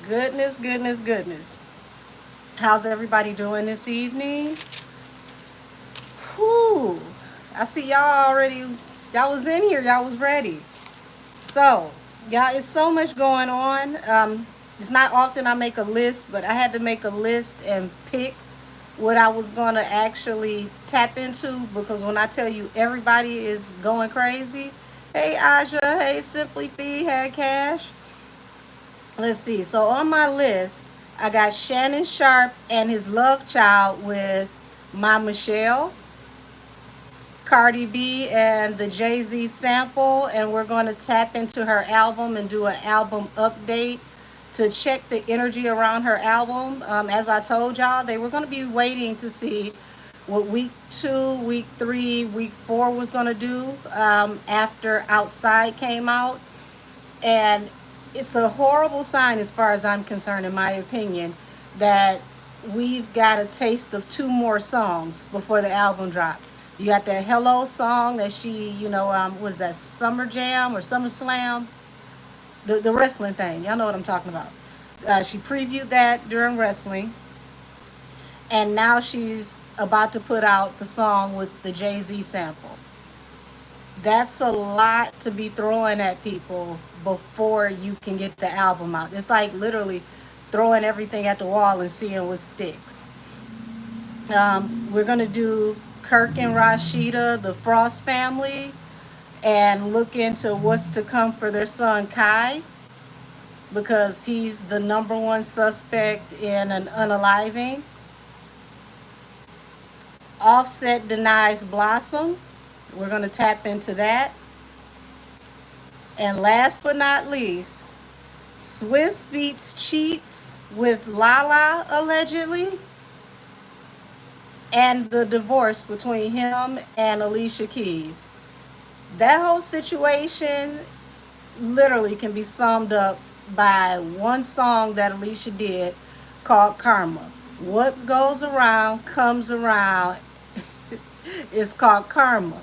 Goodness, goodness, goodness. How's everybody doing this evening? Whew. I see y'all already. Y'all was in here. Y'all was ready. So, y'all, it's so much going on. It's not often I make a list, but I had to make a list and pick what I was going to actually tap into because when I tell you everybody is going crazy. Hey, Aja. Hey, Simply Fee. Hey, Cash. Let's see. So on my list, I got Shannon Sharpe and his love child with My Michelle, Cardi B and the Jay-Z sample, and we're going to tap into her album and do an album update to check the energy around her album. As I told y'all, they were going to be waiting to see what week 2, week 3, week 4 was going to do after Outside came out. And it's a horrible sign, as far as I'm concerned, in my opinion, that we've got a taste of 2 more songs before the album drops. You got that Hello song that she, what is that, Summer Jam or Summer Slam? The wrestling thing. Y'all know what I'm talking about. She previewed that during wrestling. And now she's about to put out the song with the Jay-Z sample. That's a lot to be throwing at people before you can get the album out. It's like literally throwing everything at the wall and seeing what sticks. We're going to do Kirk and Rashida, the Frost family, and look into what's to come for their son Kai, because he's the #1 suspect in an unaliving. Offset denies Blossom. We're going to tap into that. And last but not least, Swizz Beatz cheats with Lala allegedly, and the divorce between him and Alicia Keys. That whole situation literally can be summed up by one song that Alicia did called Karma. What goes around comes around. It's called Karma.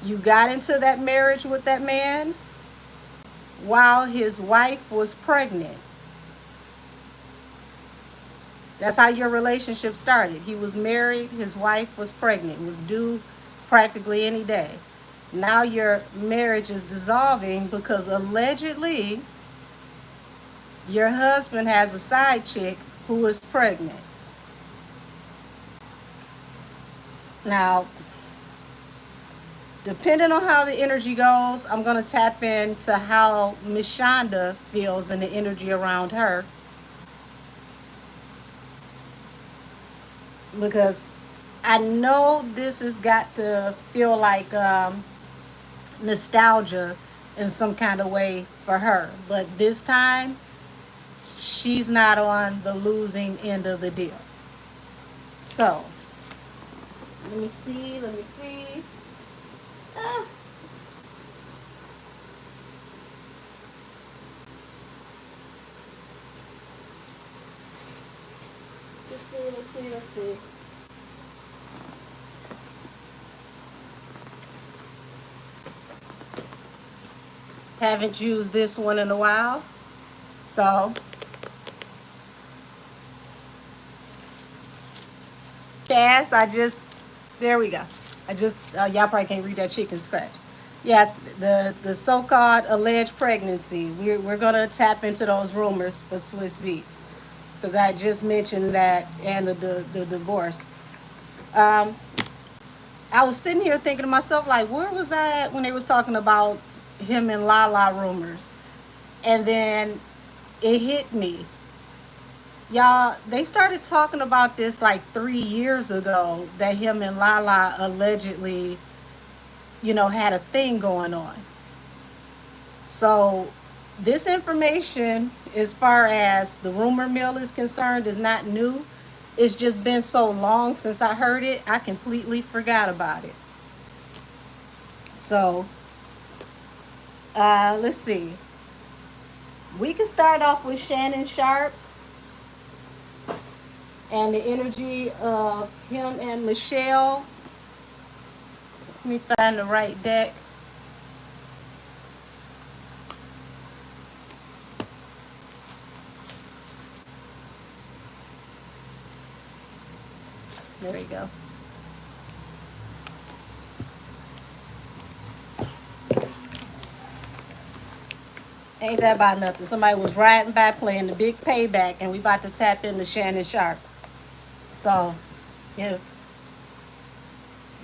You got into that marriage with that man while his wife was pregnant. That's how your relationship started. He was married, his wife was pregnant, was due practically any day. Now your marriage is dissolving because allegedly your husband has a side chick who is pregnant. Now, depending on how the energy goes, I'm going to tap into how Miss Shonda feels and the energy around her. Because I know this has got to feel like nostalgia in some kind of way for her. But this time, she's not on the losing end of the deal. So, let me see. Ah. Let's see. Haven't used this one in a while. So, Cass, there we go. Y'all probably can't read that chicken scratch. Yes, the so-called alleged pregnancy. We're going to tap into those rumors for Swizz Beatz, because I just mentioned that, and the divorce. I was sitting here thinking to myself, like, where was I at when they was talking about him and Lala rumors? And then it hit me. Y'all, they started talking about this like 3 years ago, that him and Lala allegedly, had a thing going on. So this information, as far as the rumor mill is concerned, is not new. It's just been so long since I heard it, I completely forgot about it. So, let's see. We can start off with Shannon Sharpe and the energy of him and Michelle. Let me find the right deck. There you go. Ain't that about nothing? Somebody was riding by playing the big payback, and we about to tap into Shannon Sharpe. So, if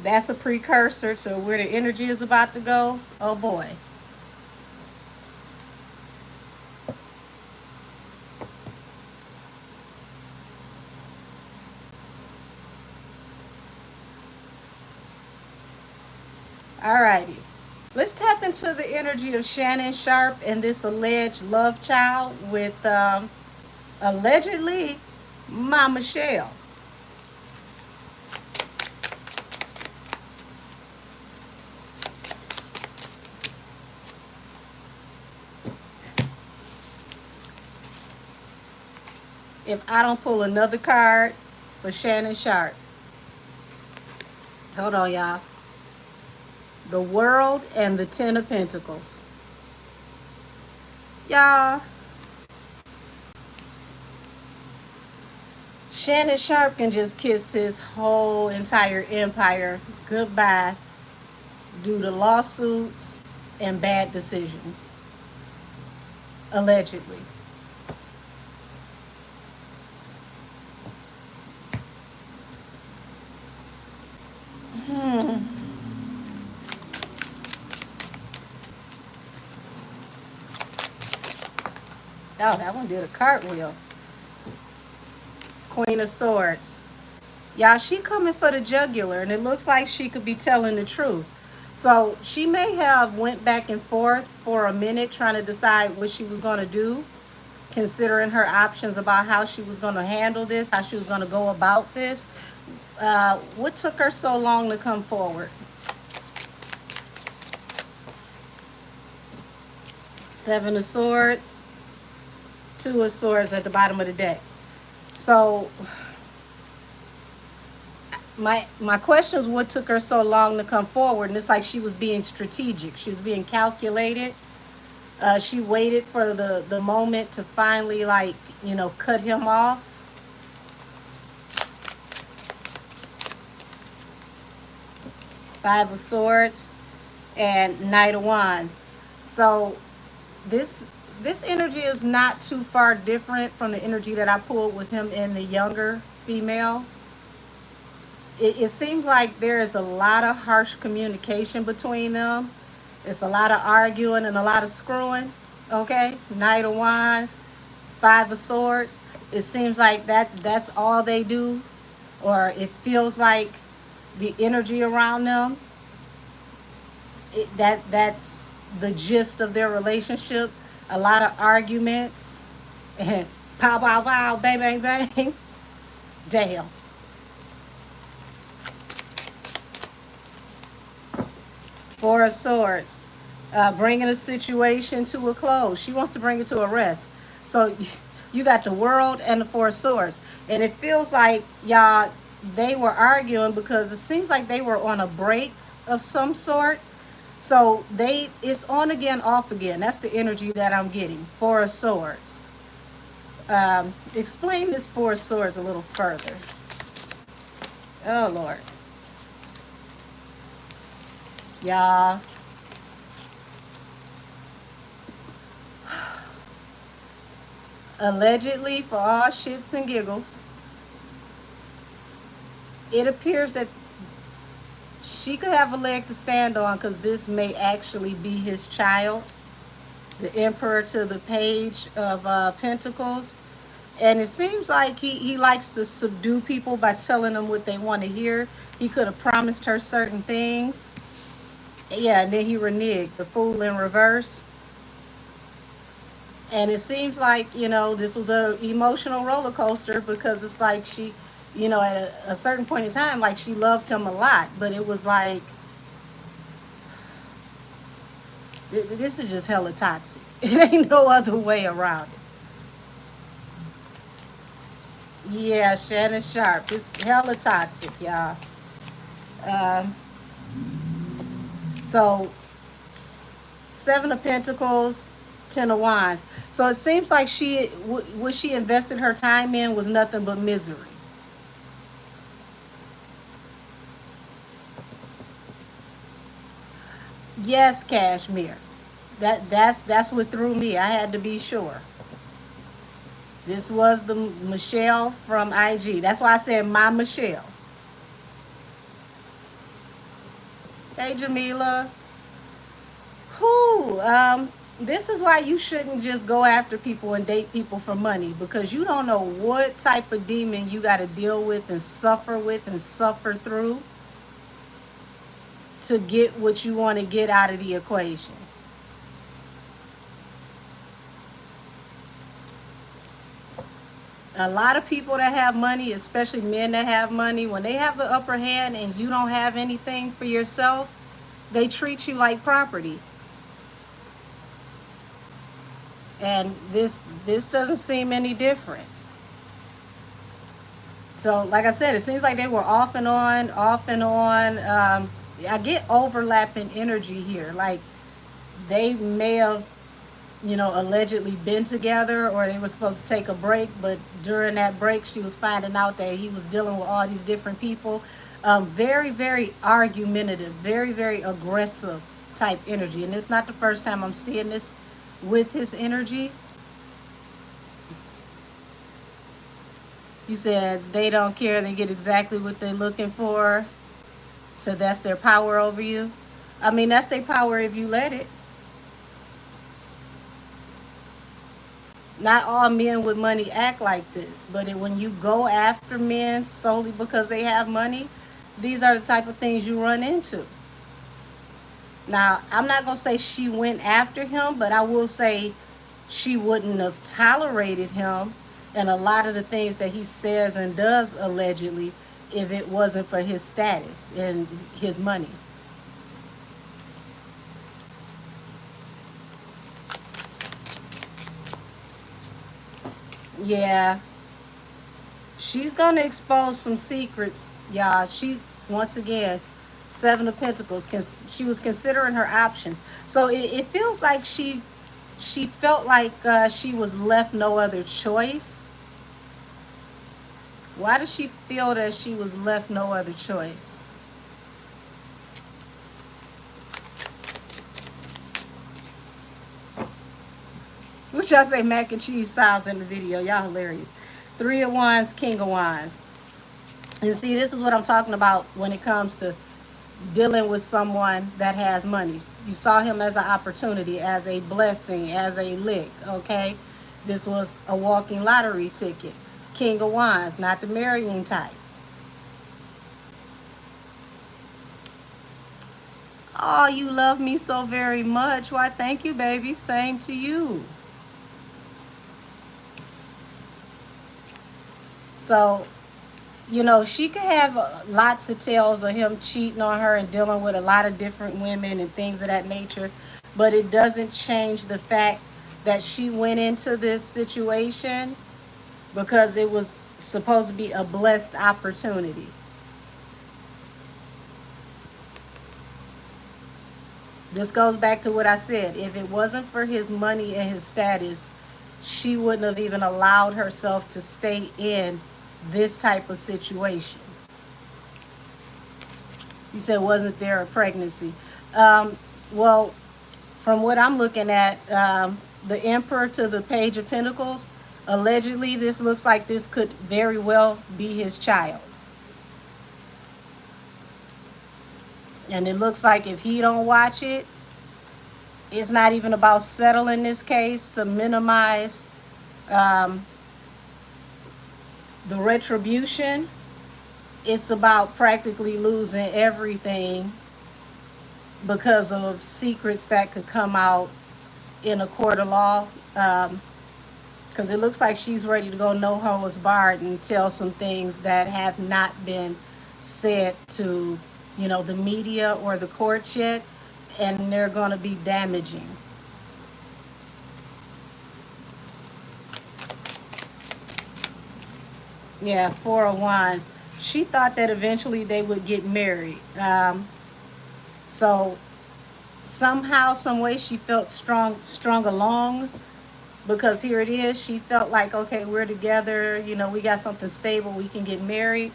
that's a precursor to where the energy is about to go, oh boy. Alrighty. Let's tap into the energy of Shannon Sharpe and this alleged love child with allegedly my Michelle. If I don't pull another card for Shannon Sharpe. Hold on, y'all. The World and the Ten of Pentacles. Y'all, Shannon Sharpe can just kiss his whole entire empire goodbye due to lawsuits and bad decisions. Allegedly. Oh, that one did a cartwheel. Queen of Swords. Y'all, she coming for the jugular, and it looks like she could be telling the truth. So she may have went back and forth for a minute trying to decide what she was going to do, considering her options about how she was going to handle this, how she was going to go about this. What took her so long to come forward? Seven of Swords, Two of Swords at the bottom of the deck. So my question is, what took her so long to come forward? And it's like she was being strategic. She was being calculated. She waited for the moment to finally, like, cut him off. Five of Swords and Knight of Wands. So this energy is not too far different from the energy that I pulled with him in the younger female. It seems like there is a lot of harsh communication between them. It's a lot of arguing and a lot of screwing. Okay? Knight of Wands, Five of Swords. It seems like that's all they do. Or it feels like the energy around them. That's the gist of their relationship. A lot of arguments. And pow, pow, pow, bang, bang, bang. Damn. Four of Swords. Bringing a situation to a close. She wants to bring it to a rest. So you got the World and the Four of Swords. And it feels like, y'all, they were arguing because it seems like they were on a break of some sort. So it's on again, off again. That's the energy that I'm getting. Four of Swords. Explain this Four of Swords a little further. Oh, Lord. Y'all. Allegedly, for all shits and giggles, it appears that she could have a leg to stand on because this may actually be his child. The Emperor to the Page of Pentacles. And it seems like he likes to subdue people by telling them what they want to hear. He could have promised her certain things. Yeah, and then he reneged. The Fool in reverse. And it seems like, this was a emotional roller coaster because it's like she, at a certain point in time, like she loved him a lot. But it was like, this is just hella toxic. It ain't no other way around it. Yeah, Shannon Sharpe. It's hella toxic, y'all. So, Seven of Pentacles, Ten of Wands. So it seems like what she invested her time in was nothing but misery. Yes, Cashmere. That's what threw me. I had to be sure. This was the Michelle from IG. That's why I said my Michelle. Hey, Jamila. Who? This is why you shouldn't just go after people and date people for money, because you don't know what type of demon you got to deal with and suffer through to get what you want to get out of the equation. A lot of people that have money, especially men that have money, when they have the upper hand and you don't have anything for yourself, they treat you like property. And this doesn't seem any different. So like I said, it seems like they were off and on, off and on. I get overlapping energy here. Like they may have, allegedly been together, or they were supposed to take a break, but during that break she was finding out that he was dealing with all these different people. Very, very argumentative, very, very aggressive type energy. And it's not the first time I'm seeing this with his energy. You said they don't care, they get exactly what they're looking for. So that's their power over you. I mean, that's their power if you let it. Not all men with money act like this, but when you go after men solely because they have money, these are the type of things you run into. Now, I'm not going to say she went after him, but I will say she wouldn't have tolerated him and a lot of the things that he says and does allegedly if it wasn't for his status and his money. Yeah, she's going to expose some secrets, y'all. She's, once again, Seven of Pentacles. She was considering her options. So it feels like she felt like she was left no other choice. Why does she feel that she was left no other choice? What y'all say mac and cheese styles in the video? Y'all hilarious. Three of Wands, King of Wands. And see, this is what I'm talking about when it comes to dealing with someone that has money. You saw him as an opportunity, as a blessing, as a lick, okay? This was a walking lottery ticket. King of Wands, not the marrying type. Oh, you love me so very much. Why, thank you, baby. Same to you. So, she could have lots of tales of him cheating on her and dealing with a lot of different women and things of that nature. But it doesn't change the fact that she went into this situation because it was supposed to be a blessed opportunity. This goes back to what I said. If it wasn't for his money and his status, she wouldn't have even allowed herself to stay in this type of situation. You said, wasn't there a pregnancy? Well, from what I'm looking at, the Emperor to the Page of Pentacles, allegedly this looks like this could very well be his child. And it looks like if he don't watch it, it's not even about settling this case to minimize the retribution. It's about practically losing everything because of secrets that could come out in a court of law. Because it looks like she's ready to go no holds barred and tell some things that have not been said to, the media or the courts yet, and they're going to be damaging. Yeah, Four of Wands. She thought that eventually they would get married. So somehow, some way, she felt strung along, because here it is. She felt like, okay, we're together. We got something stable. We can get married.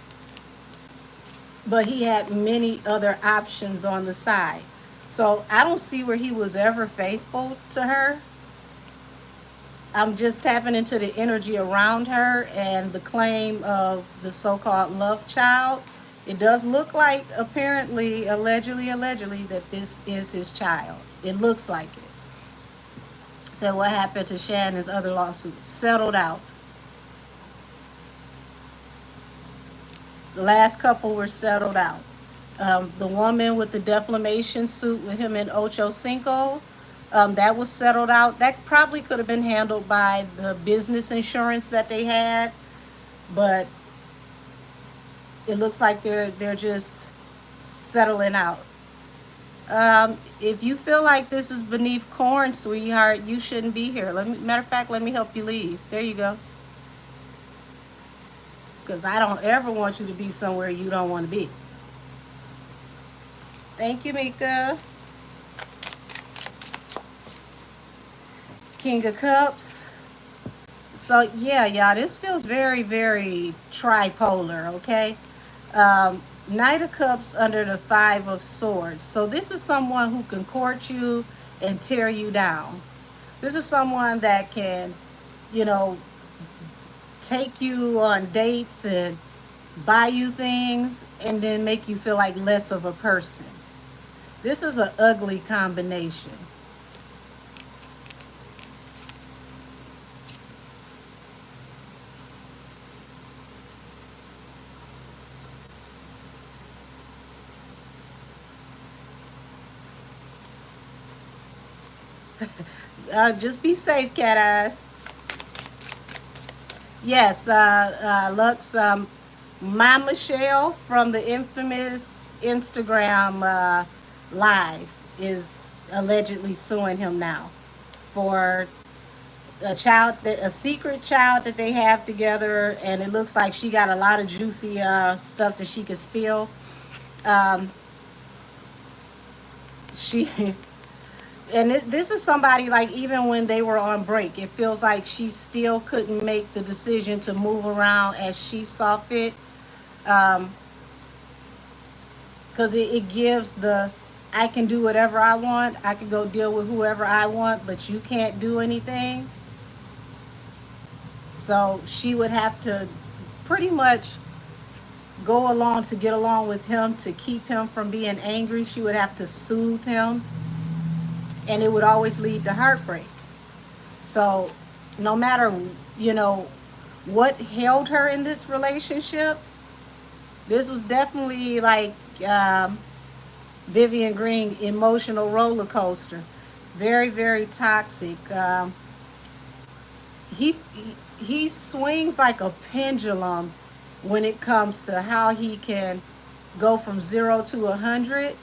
But he had many other options on the side. So I don't see where he was ever faithful to her. I'm just tapping into the energy around her and the claim of the so-called love child. It does look like, apparently, allegedly, that this is his child. It looks like it. So what happened to Shannon's other lawsuit? Settled out. The last couple were settled out. The woman with the defamation suit with him in Ocho Cinco, that was settled out. That probably could have been handled by the business insurance that they had, but it looks like they're just settling out. If you feel like this is beneath corn, sweetheart, you shouldn't be here. Matter of fact, let me help you leave. There you go. Because I don't ever want you to be somewhere you don't want to be. Thank you, Mika. King of Cups. So yeah, y'all, this feels very, very tripolar, okay? Knight of Cups under the Five of Swords. So this is someone who can court you and tear you down. This is someone that can, you know, take you on dates and buy you things and then make you feel like less of a person. This is an ugly combination. Just be safe, cat eyes. Yes, Lux, my Michelle from the infamous Instagram live is allegedly suing him now for a secret child that they have together, and it looks like she got a lot of juicy stuff that she could spill. Um, she and this is somebody, like, even when they were on break, it feels like she still couldn't make the decision to move around as she saw fit, because it gives the, I can do whatever I want, I can go deal with whoever I want, but you can't do anything. So she would have to pretty much go along to get along with him, to keep him from being angry. She would have to soothe him, and it would always lead to heartbreak. So no matter, you know, what held her in this relationship, this was definitely like Vivian Green, emotional roller coaster. Very, very toxic. He, he swings like a pendulum when it comes to how he can go from 0 to 100.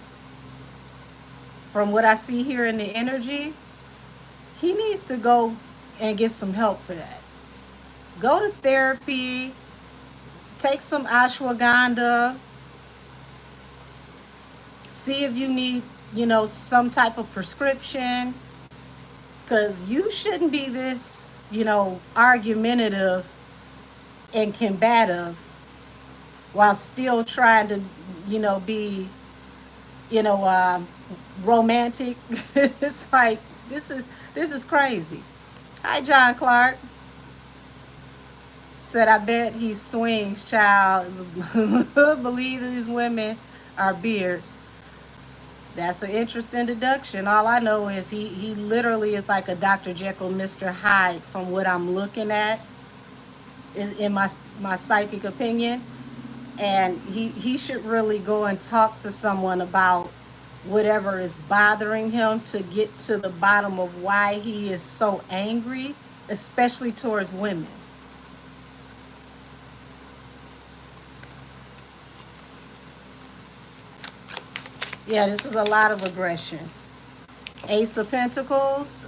From what I see here in the energy, he needs to go and get some help for that. Go to therapy, take some ashwagandha, see if you need, you know, some type of prescription, because you shouldn't be this, you know, argumentative and combative while still trying to, you know, be, you know, romantic. It's like, this is crazy. Hi, John Clark. Said, I bet he swings, child. Believe these women are beards. That's an interesting deduction. All I know is he literally is like a Dr. Jekyll, Mr. Hyde from what I'm looking at in my psychic opinion. And he should really go and talk to someone about whatever is bothering him to get to the bottom of why he is so angry, especially towards women. Yeah, this is a lot of aggression. Ace of Pentacles.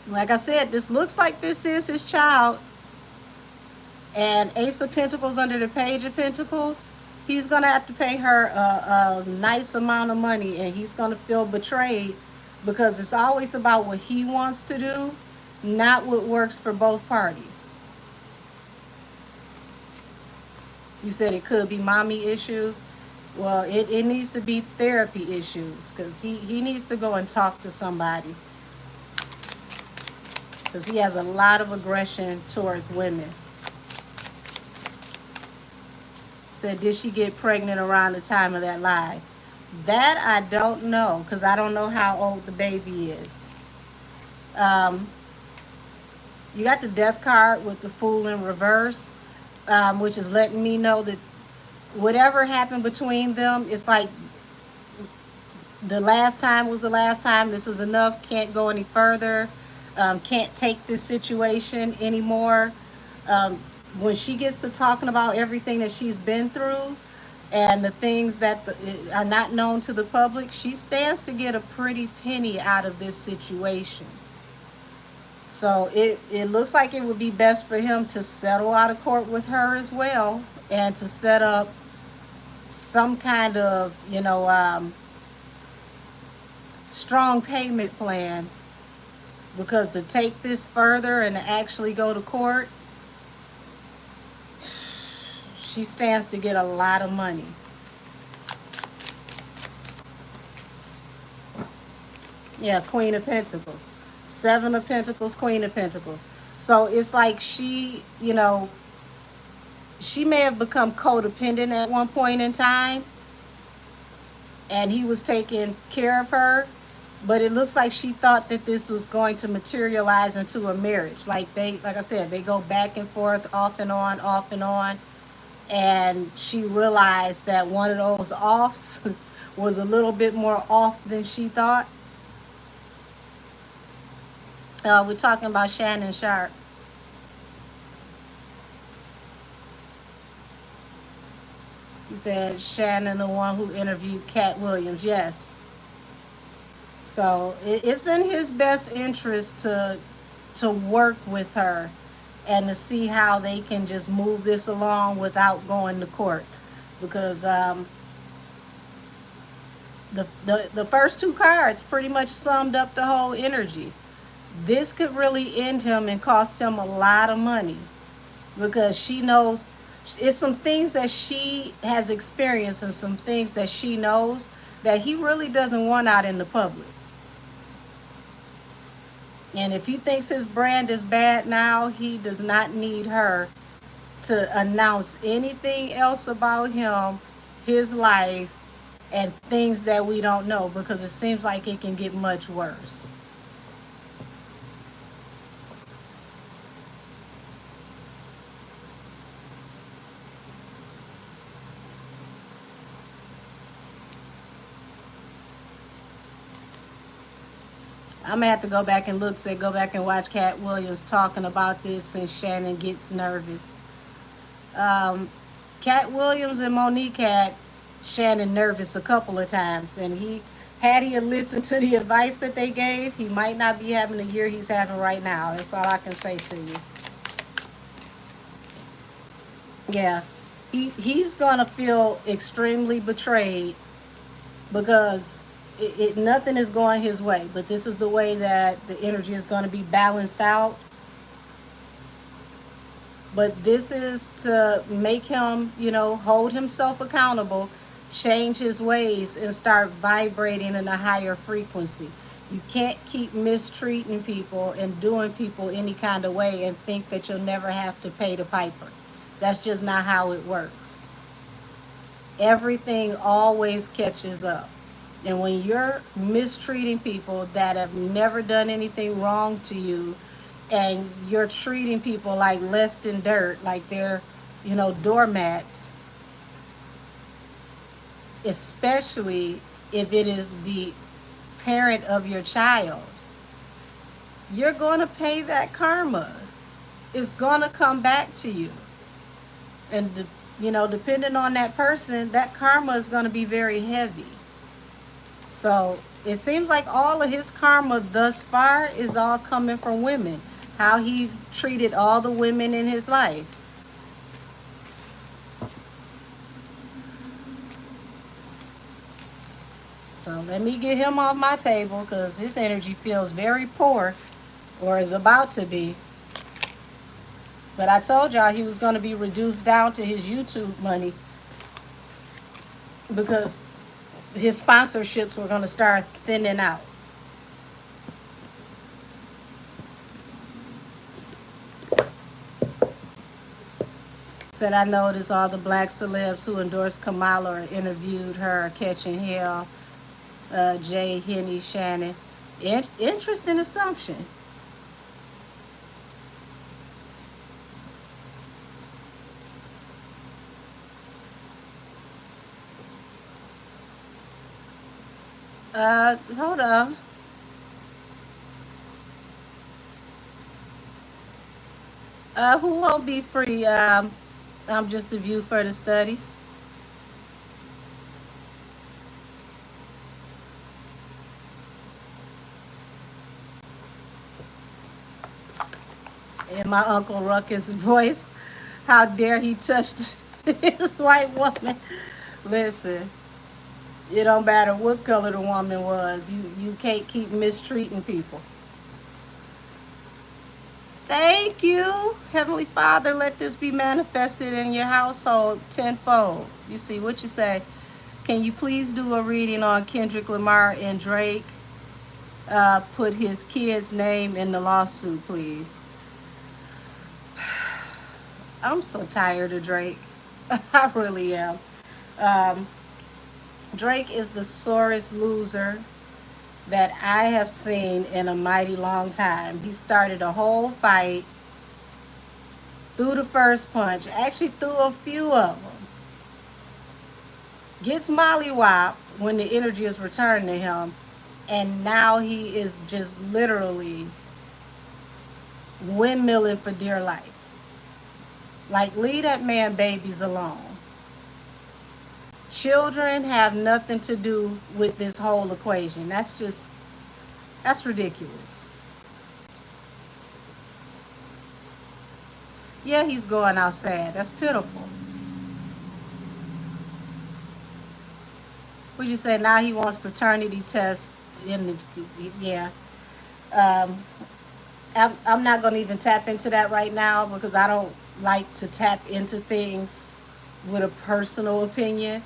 Like I said, this looks like this is his child. And Ace of Pentacles under the Page of Pentacles. He's going to have to pay her a nice amount of money, and he's going to feel betrayed, because it's always about what he wants to do, not what works for both parties. You said it could be mommy issues. Well, it needs to be therapy issues because he needs to go and talk to somebody because he has a lot of aggression towards women. Said, did she get pregnant around the time of that lie? That I don't know because I don't know how old the baby is. Um, you got the death card with the Fool in reverse, which is letting me know that whatever happened between them, it's like the last time was the last time. This is enough. Can't go any further. Can't take this situation anymore. Um, when she gets to talking about everything that she's been through and the things that are not known to the public, she stands to get a pretty penny out of this situation. So it looks like it would be best for him to settle out of court with her as well and to set up some kind of, strong payment plan, because to take this further and to actually go to court, she stands to get a lot of money. Yeah, Queen of Pentacles. Seven of Pentacles, Queen of Pentacles. So it's like she may have become codependent at one point in time and he was taking care of her, but it looks like she thought that this was going to materialize into a marriage. Like I said, they go back and forth, off and on, off and on. And she realized that one of those offs was a little bit more off than she thought. We're talking about Shannon Sharpe. He said Shannon, the one who interviewed Cat Williams. Yes. So it's in his best interest to work with her and to see how they can just move this along without going to court, because the first two cards pretty much summed up the whole energy. This could really end him and cost him a lot of money, because she knows it's some things that she has experienced and some things that she knows that he really doesn't want out in the public. And if he thinks his brand is bad now, he does not need her to announce anything else about him, his life, and things that we don't know, because it seems like it can get much worse. I'm gonna have to go back and go back and watch Cat Williams talking about this, and Shannon gets nervous. Cat Williams and Monique had Shannon nervous a couple of times, and had he listened to the advice that they gave, he might not be having the year he's having right now. That's all I can say to you. Yeah, he's gonna feel extremely betrayed, because nothing is going his way, but this is the way that the energy is going to be balanced out. But this is to make him, hold himself accountable, change his ways, and start vibrating in a higher frequency. You can't keep mistreating people and doing people any kind of way and think that you'll never have to pay the piper. That's just not how it works. Everything always catches up. And when you're mistreating people that have never done anything wrong to you, and you're treating people like less than dirt, like they're, doormats, especially if it is the parent of your child, you're going to pay that karma. It's going to come back to you. And, depending on that person, that karma is going to be very heavy. So it seems like all of his karma thus far is all coming from women. How he's treated all the women in his life. So let me get him off my table, because his energy feels very poor, or is about to be. But I told y'all he was going to be reduced down to his YouTube money. because his sponsorships were going to start thinning out. Said, I noticed all the black celebs who endorsed Kamala or interviewed her are catching hell. Jay, Henny, Shannon. Interesting assumption. Hold on. Who won't be free? I'm just a view for the studies. In my Uncle Ruckus voice, how dare he touch his white woman? Listen, it don't matter what color the woman was. You can't keep mistreating people. Thank you, Heavenly Father. Let this be manifested in your household tenfold. You see what you say. Can you please do a reading on Kendrick Lamar and Drake? Put his kid's name in the lawsuit, please. I'm so tired of Drake. I really am. Um, Drake is the sorest loser that I have seen in a mighty long time. He started a whole fight, threw the first punch, actually threw a few of them, gets mollywopped when the energy is returned to him, and now he is just literally windmilling for dear life. Like, leave that man babies alone. Children have nothing to do with this whole equation. That's ridiculous. Yeah, he's going out sad. That's pitiful. Would you say now he wants paternity tests in the, yeah. Um, I'm not going to even tap into that right now because I don't like to tap into things with a personal opinion.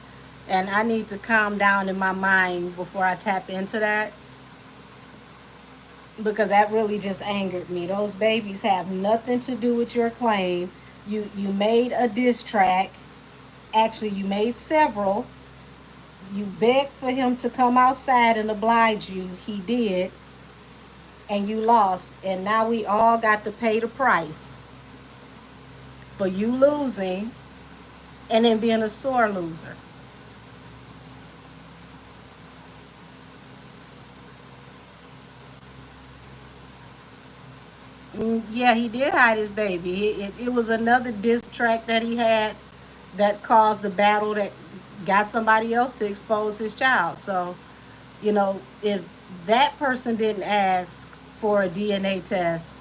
And I need to calm down in my mind before I tap into that because that really just angered me. Those babies have nothing to do with your claim. You made a diss track. Actually, you made several. You begged for him to come outside and oblige you. He did. And you lost. And now we all got to pay the price for you losing and then being a sore loser. Yeah, he did hide his baby. It was another diss track that he had that caused the battle that got somebody else to expose his child. So, if that person didn't ask for a DNA test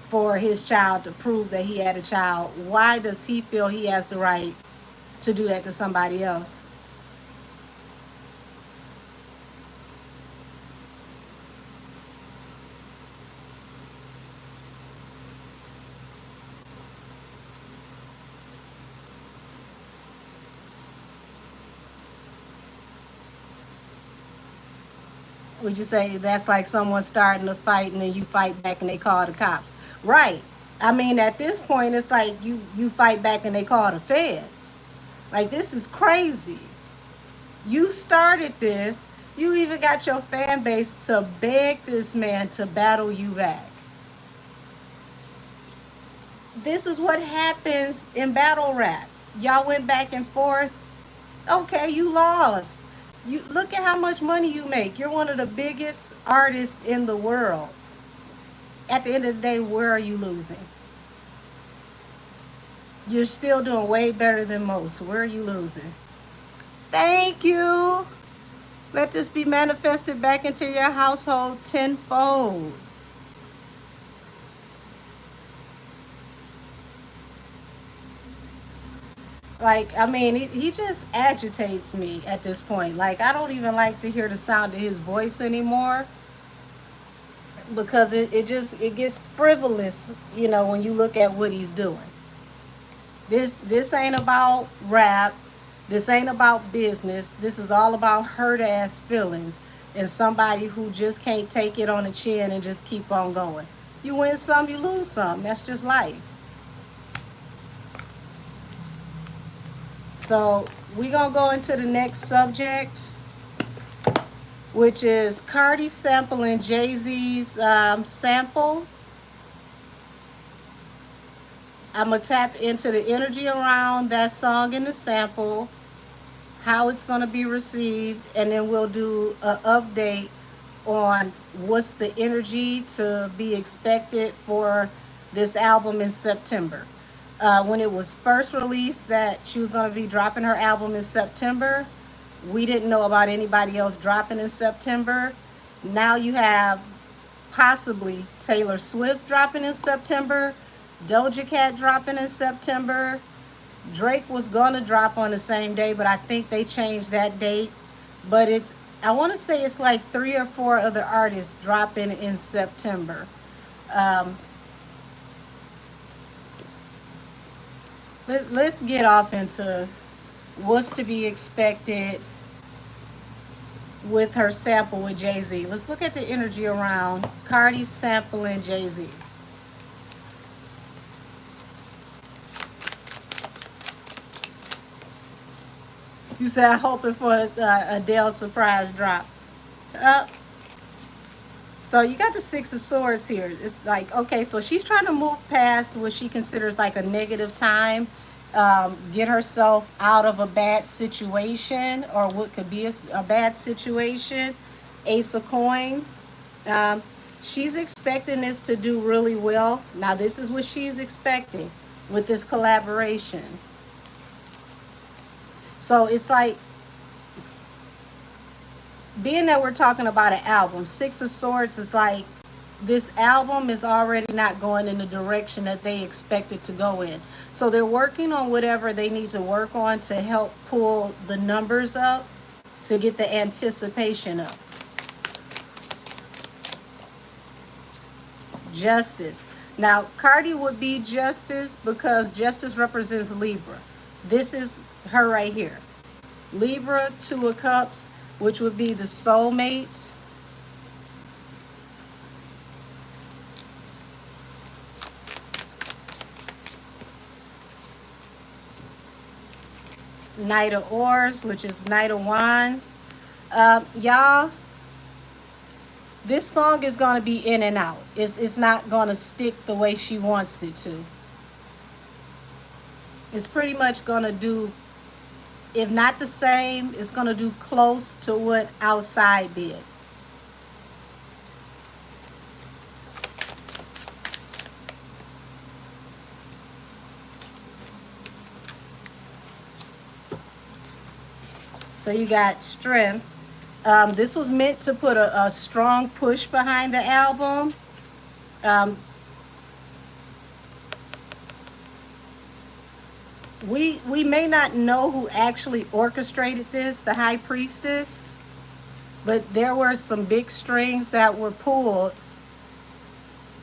for his child to prove that he had a child, why does he feel he has the right to do that to somebody else? Would you say that's like someone starting a fight and then you fight back and they call the cops? Right. I mean, at this point, it's like you fight back and they call the feds. Like, this is crazy. You started this. You even got your fan base to beg this man to battle you back. This is what happens in battle rap. Y'all went back and forth. Okay, you lost. You look at how much money you make. You're one of the biggest artists in the world. At the end of the day, where are you losing? You're still doing way better than most. Where are you losing? Thank you. Let this be manifested back into your household tenfold. Like, I mean, he just agitates me at this point. Like, I don't even like to hear the sound of his voice anymore because it gets frivolous, when you look at what he's doing. This ain't about rap. This ain't about business. This is all about hurt ass feelings and somebody who just can't take it on the chin and just keep on going. You win some, you lose some. That's just life. So we're going to go into the next subject, which is Cardi sampling Jay-Z's sample. I'm going to tap into the energy around that song and the sample, how it's going to be received, and then we'll do an update on what's the energy to be expected for this album in September. When it was first released that she was going to be dropping her album in September, we didn't know about anybody else dropping in September. Now you have possibly Taylor Swift dropping in September, Doja Cat dropping in September. Drake was gonna drop on the same day, but I think they changed that date. But I want to say it's like 3 or 4 other artists dropping in September. Um, let's get off into what's to be expected with her sample with Jay-Z. Let's look at the energy around Cardi sampling Jay-Z. You said I'm hoping for Adele's surprise drop. Uh, so you got the Six of Swords here. It's like, okay, so she's trying to move past what she considers like a negative time, get herself out of a bad situation or what could be a bad situation. Ace of Coins. Um, she's expecting this to do really well. Now, this is what she's expecting with this collaboration. So it's like, being that we're talking about an album, Six of Swords is like, this album is already not going in the direction that they expect it to go in. So they're working on whatever they need to work on to help pull the numbers up, to get the anticipation up. Justice. Now, Cardi would be Justice because Justice represents Libra. This is her right here. Libra, Two of Cups, which would be the soulmates. Knight of Oars, which is Knight of Wands. Y'all, this song is going to be in and out. It's not going to stick the way she wants it to. It's pretty much going to do, if not the same, it's going to do close to what Outside did. So you got Strength. This was meant to put a strong push behind the album. We may not know who actually orchestrated this, the High Priestess, but there were some big strings that were pulled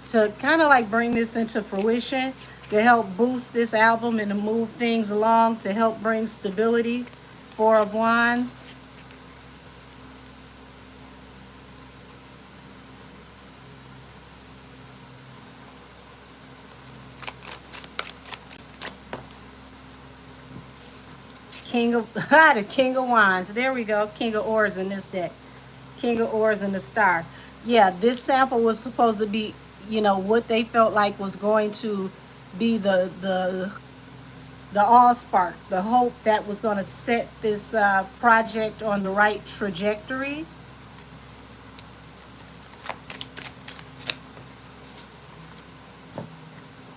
to kind of like bring this into fruition, to help boost this album and to move things along, to help bring stability. Four of Wands. King of the King of Wands. There we go. King of Oars in this deck. King of Oars and the Star. Yeah, this sample was supposed to be, you know, what they felt like was going to be the all spark, the hope that was going to set this project on the right trajectory.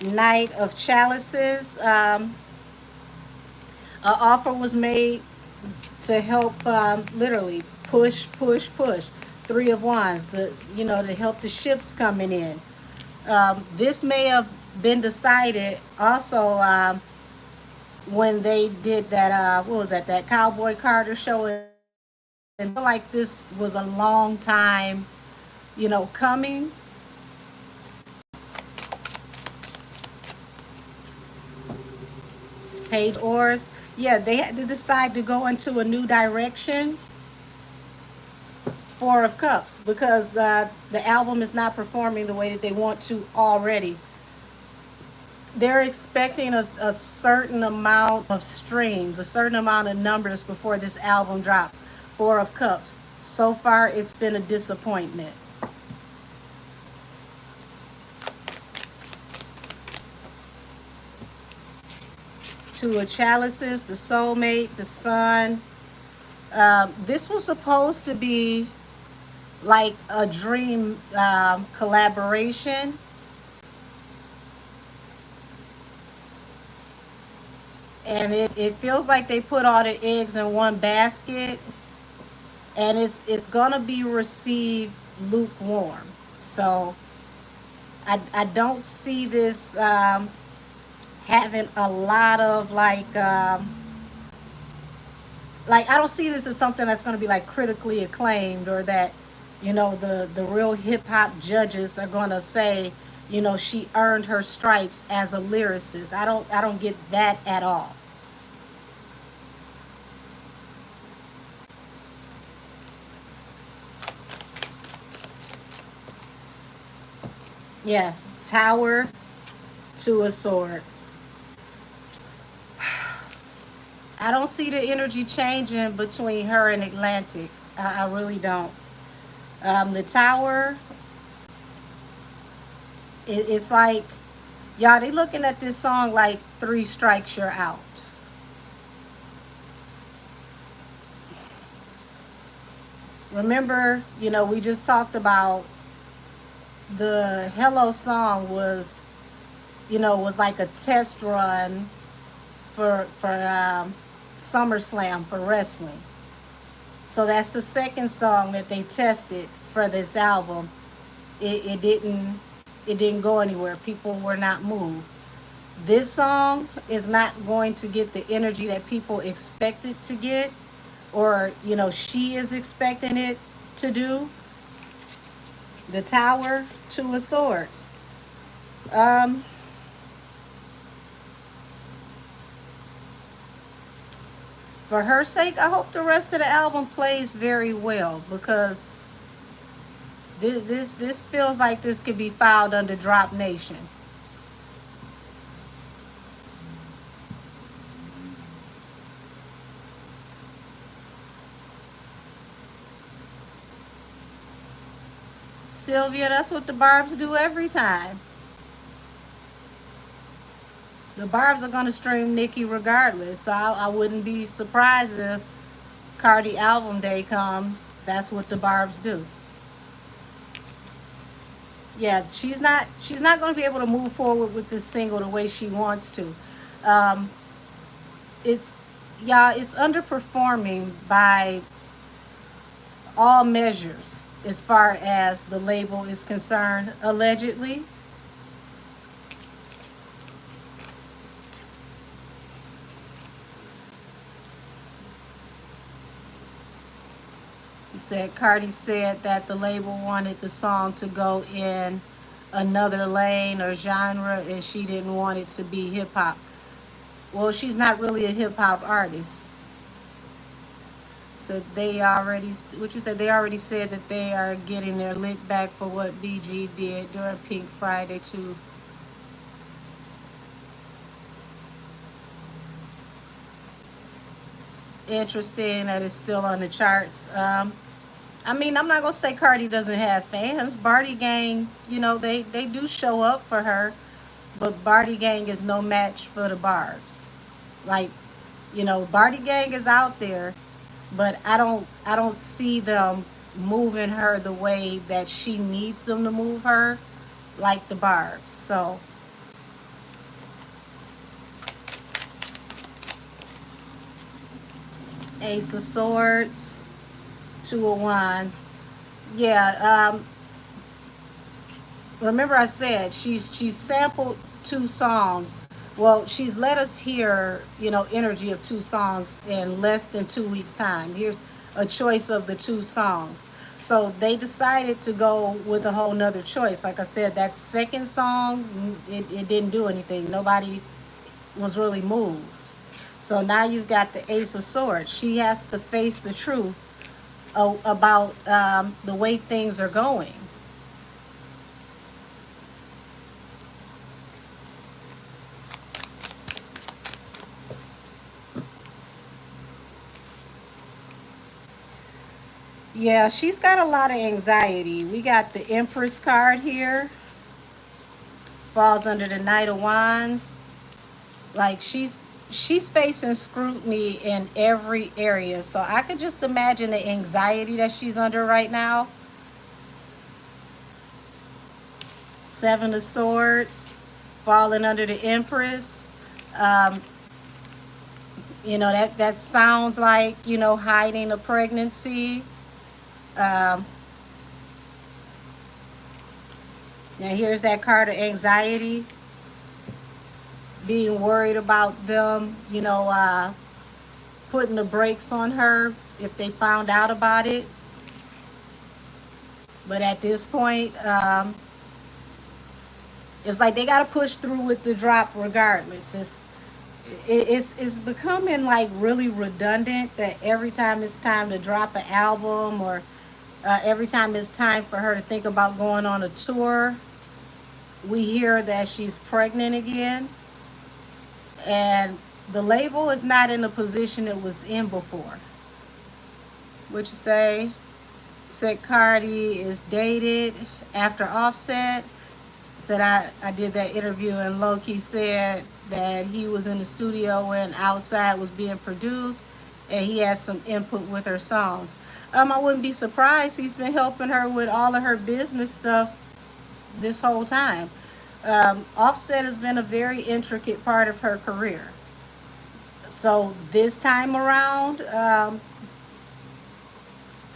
Knight of Chalices. An offer was made to help literally push. Three of Wands, to help the ships coming in. This may have been decided also when they did that, what was that Cowboy Carter show. And I feel like this was a long time, coming. Page of Oars. Yeah, they had to decide to go into a new direction. Four of Cups, because the album is not performing the way that they want to already. They're expecting a certain amount of streams, a certain amount of numbers before this album drops. Four of Cups. So far, it's been a disappointment. Two of Chalices, the soulmate, the sun. This was supposed to be like a dream collaboration, and it feels like they put all the eggs in one basket, and it's gonna be received lukewarm. So I don't see this having a lot of like I don't see this as something that's going to be like critically acclaimed, or that the real hip hop judges are going to say she earned her stripes as a lyricist. I don't get that at all. Yeah, Tower, Two of Swords. I don't see the energy changing between her and Atlantic. I really don't. The Tower, it's like, y'all, they looking at this song like three strikes, you're out. Remember, we just talked about the Hello song was like a test run for SummerSlam for wrestling. So that's the second song that they tested for this album. It didn't go anywhere. People were not moved. This song is not going to get the energy that people expect it to get, or she is expecting it to do. The Tower, Two of Swords. Um, for her sake, I hope the rest of the album plays very well, because this feels like this could be filed under Drop Nation. Sylvia, that's what the Barbs do every time. The Barbs are gonna stream Nicki regardless, so I wouldn't be surprised if Cardi album day comes. That's what the Barbs do. Yeah, she's not going to be able to move forward with this single the way she wants to. Um, it's it's underperforming by all measures as far as the label is concerned. Allegedly, he said Cardi said that the label wanted the song to go in another lane or genre, and she didn't want it to be hip hop. Well, she's not really a hip hop artist. So they already, what you said, they already said that they are getting their lick back for what BG did during Pink Friday too. Interesting that it's still on the charts. I mean, I'm not gonna say Cardi doesn't have fans. Barty Gang, they do show up for her, but Barty Gang is no match for the Barbs. Like, Barty Gang is out there, but I don't see them moving her the way that she needs them to move her, like the Barbs. So Ace of Swords, Two of Wands. Yeah, remember I said she's sampled two songs. Well, she's let us hear, energy of two songs in less than 2 weeks' time. Here's a choice of the two songs. So they decided to go with a whole nother choice. Like I said, that second song, it didn't do anything. Nobody was really moved. So now you've got the Ace of Swords. She has to face the truth about the way things are going. Yeah, she's got a lot of anxiety. We got the Empress card here. Falls under the Knight of Wands. Like she's facing scrutiny in every area. So I could just imagine the anxiety that she's under right now. Seven of Swords, falling under the Empress. Um, that sounds like, hiding a pregnancy. Um, now here's that card of anxiety. Being worried about them, putting the brakes on her if they found out about it. But at this point, it's like they got to push through with the drop regardless. It's becoming like really redundant that every time it's time to drop an album, or every time it's time for her to think about going on a tour, we hear that she's pregnant again. And the label is not in the position it was in before. What you say? Said Cardi is dated after Offset. Said I did that interview and Loki said that he was in the studio when Outside was being produced and he had some input with her songs. I wouldn't be surprised. He's been helping her with all of her business stuff this whole time. Offset has been a very intricate part of her career. So this time around, her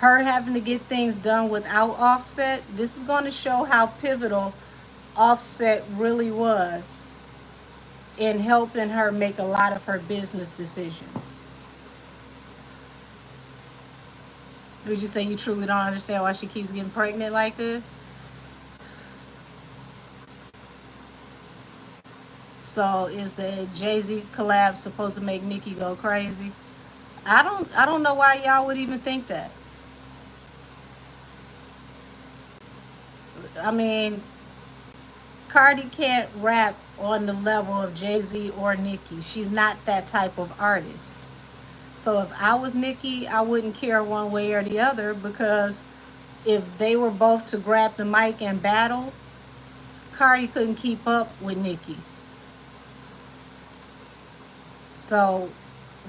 having to get things done without Offset, this is going to show how pivotal Offset really was in helping her make a lot of her business decisions. Would you say you truly don't understand why she keeps getting pregnant like this? So is the Jay-Z collab supposed to make Nicki go crazy? I don't know why y'all would even think that. I mean, Cardi can't rap on the level of Jay-Z or Nicki. She's not that type of artist. So if I was Nicki, I wouldn't care one way or the other, because if they were both to grab the mic and battle, Cardi couldn't keep up with Nicki. So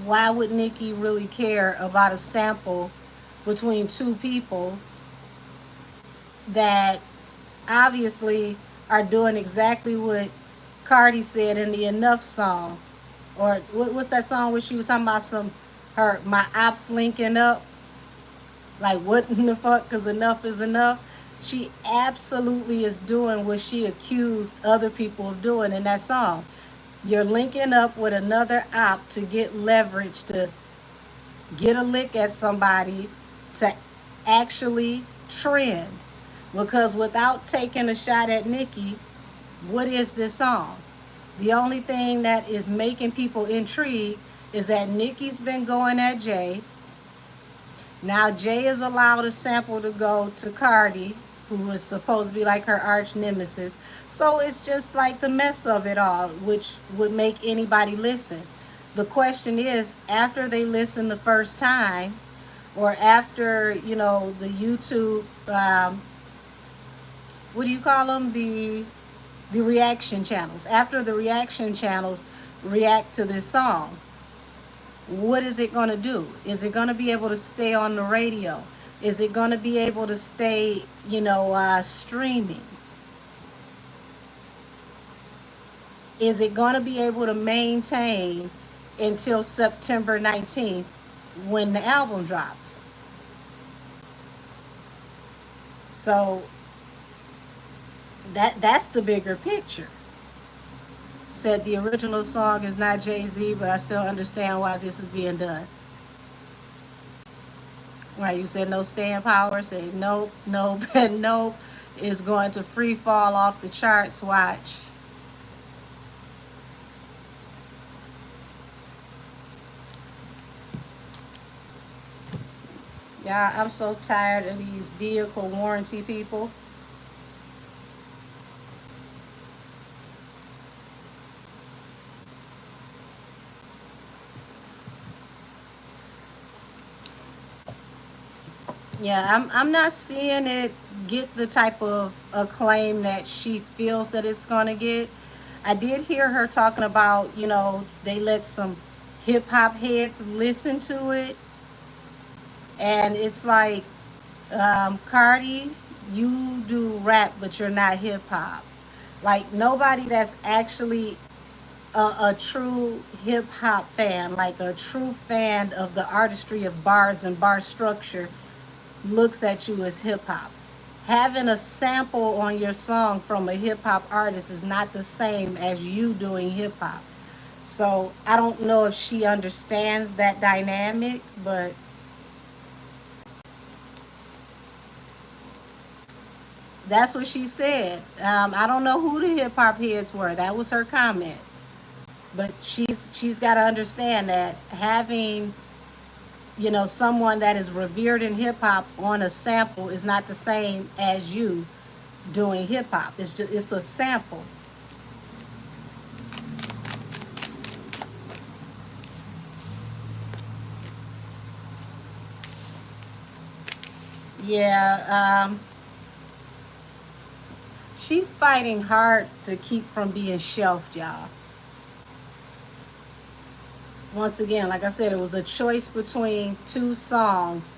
why would Nicki really care about a sample between two people that obviously are doing exactly what Cardi said in the Enough song? Or what's that song where she was talking about my ops linking up? Like, what in the fuck, because enough is enough? She absolutely is doing what she accused other people of doing in that song. You're linking up with another op to get leverage, to get a lick at somebody, to actually trend. Because without taking a shot at Nicki, what is this song? The only thing that is making people intrigued is that Nicki's been going at Jay. Now Jay is allowed a sample to go to Cardi, who is supposed to be like her arch nemesis. So it's just like the mess of it all, which would make anybody listen. The question is, after they listen the first time, or after, the YouTube, what do you call them? The reaction channels. After the reaction channels react to this song, what is it going to do? Is it going to be able to stay on the radio? Is it going to be able to stay, streaming? Is it going to be able to maintain until September 19th when the album drops? So that's the bigger picture. Said the original song is not Jay-Z, but I still understand why this is being done. Right, you said no staying power. Say nope, nope, and nope. Is going to free fall off the charts. Watch. Yeah, I'm so tired of these vehicle warranty people. Yeah, I'm not seeing it get the type of acclaim that she feels that it's gonna get. I did hear her talking about, they let some hip hop heads listen to it, and it's like, Cardi, you do rap, but you're not hip hop. Like nobody that's actually a true hip hop fan, like a true fan of the artistry of bars and bar structure, looks at you as hip hop. Having a sample on your song from a hip hop artist is not the same as you doing hip hop. So I don't know if she understands that dynamic, but that's what she said. I don't know who the hip hop heads were. That was her comment. But she's got to understand that having, someone that is revered in hip hop on a sample is not the same as you doing hip hop. It's a sample. Yeah, she's fighting hard to keep from being shelved, y'all. Once again, like I said, it was a choice between two songs.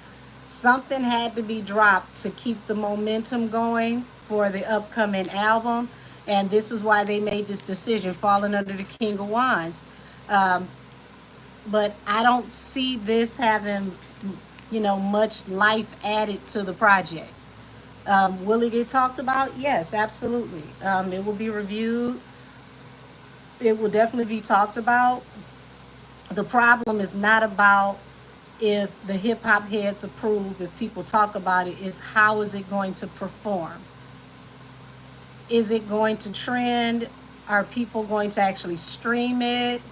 Something had to be dropped to keep the momentum going for the upcoming album, and this is why they made this decision, falling under the King of Wands. Um, but I don't see this having, much life added to the project. Will it get talked about? Yes, absolutely. It will be reviewed. It will definitely be talked about. The problem is not about if the hip hop heads approve, if people talk about it, is how is it going to perform? Is it going to trend? Are people going to actually stream it?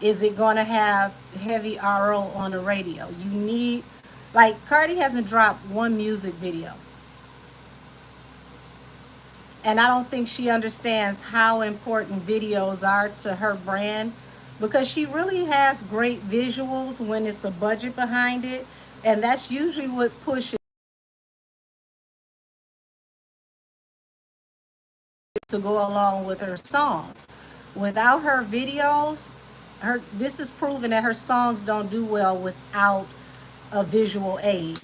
Is it going to have heavy RO on the radio? You need, like, Cardi hasn't dropped one music video. And I don't think she understands how important videos are to her brand, because she really has great visuals when it's a budget behind it. And that's usually what pushes to go along with her songs. Without her videos, this is proven that her songs don't do well without a visual aid.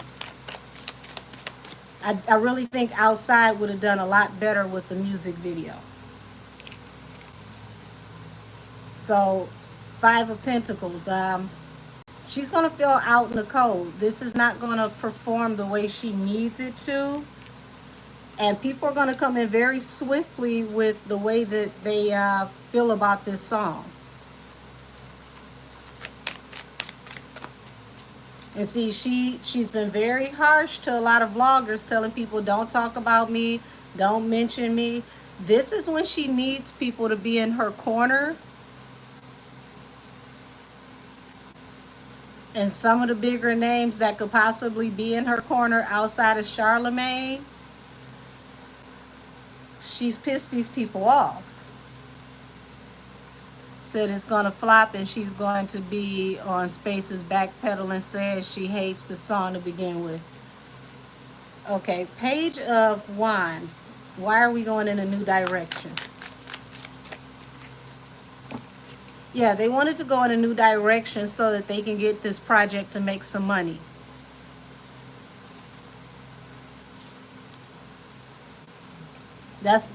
I really think Outside would have done a lot better with the music video. So, Five of Pentacles. She's going to feel out in the cold. This is not going to perform the way she needs it to. And people are going to come in very swiftly with the way that they feel about this song. And see, she's been very harsh to a lot of vloggers, telling people don't talk about me, don't mention me. This is when she needs people to be in her corner. And some of the bigger names that could possibly be in her corner outside of Charlemagne, she's pissed these people off. Said it's going to flop and she's going to be on Spaces backpedaling, says she hates the song to begin with. Okay, Page of Wands. Why are we going in a new direction? Yeah, they wanted to go in a new direction so that they can get this project to make some money. That's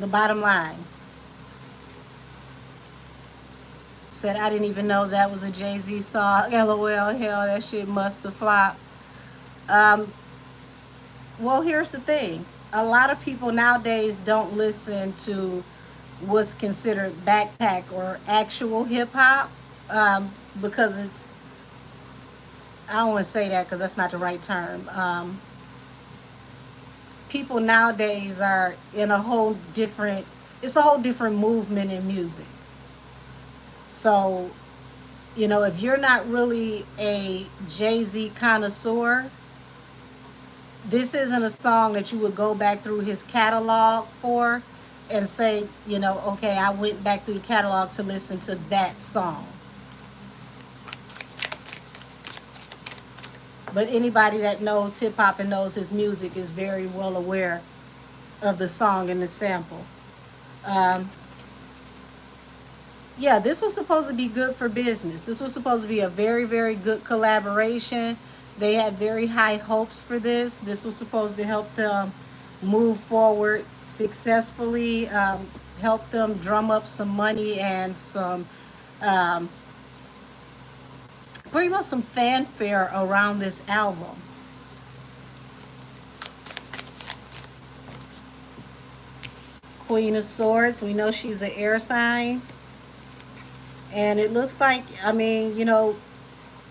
the bottom line. Said, I didn't even know that was a Jay-Z song. LOL, hell, that shit must have flopped. Well, here's the thing. A lot of people nowadays don't listen to what's considered backpack or actual hip-hop, because it's, I don't want to say that because that's not the right term. People nowadays are in a whole different, it's a whole different movement in music. So You know, if you're not really a Jay-Z connoisseur, this isn't a song that you would go back through his catalog for and say, you know, okay, I went back through the catalog to listen to that song. But anybody that knows hip hop and knows his music is very well aware of the song and the sample. Um, yeah, this was supposed to be good for business. This was supposed to be a very, very good collaboration. They had very high hopes for this. This was supposed to help them move forward successfully, help them drum up some money and some, um, pretty much some fanfare around this album. Queen of Swords, we know she's an air sign. And it looks like, I mean, you know,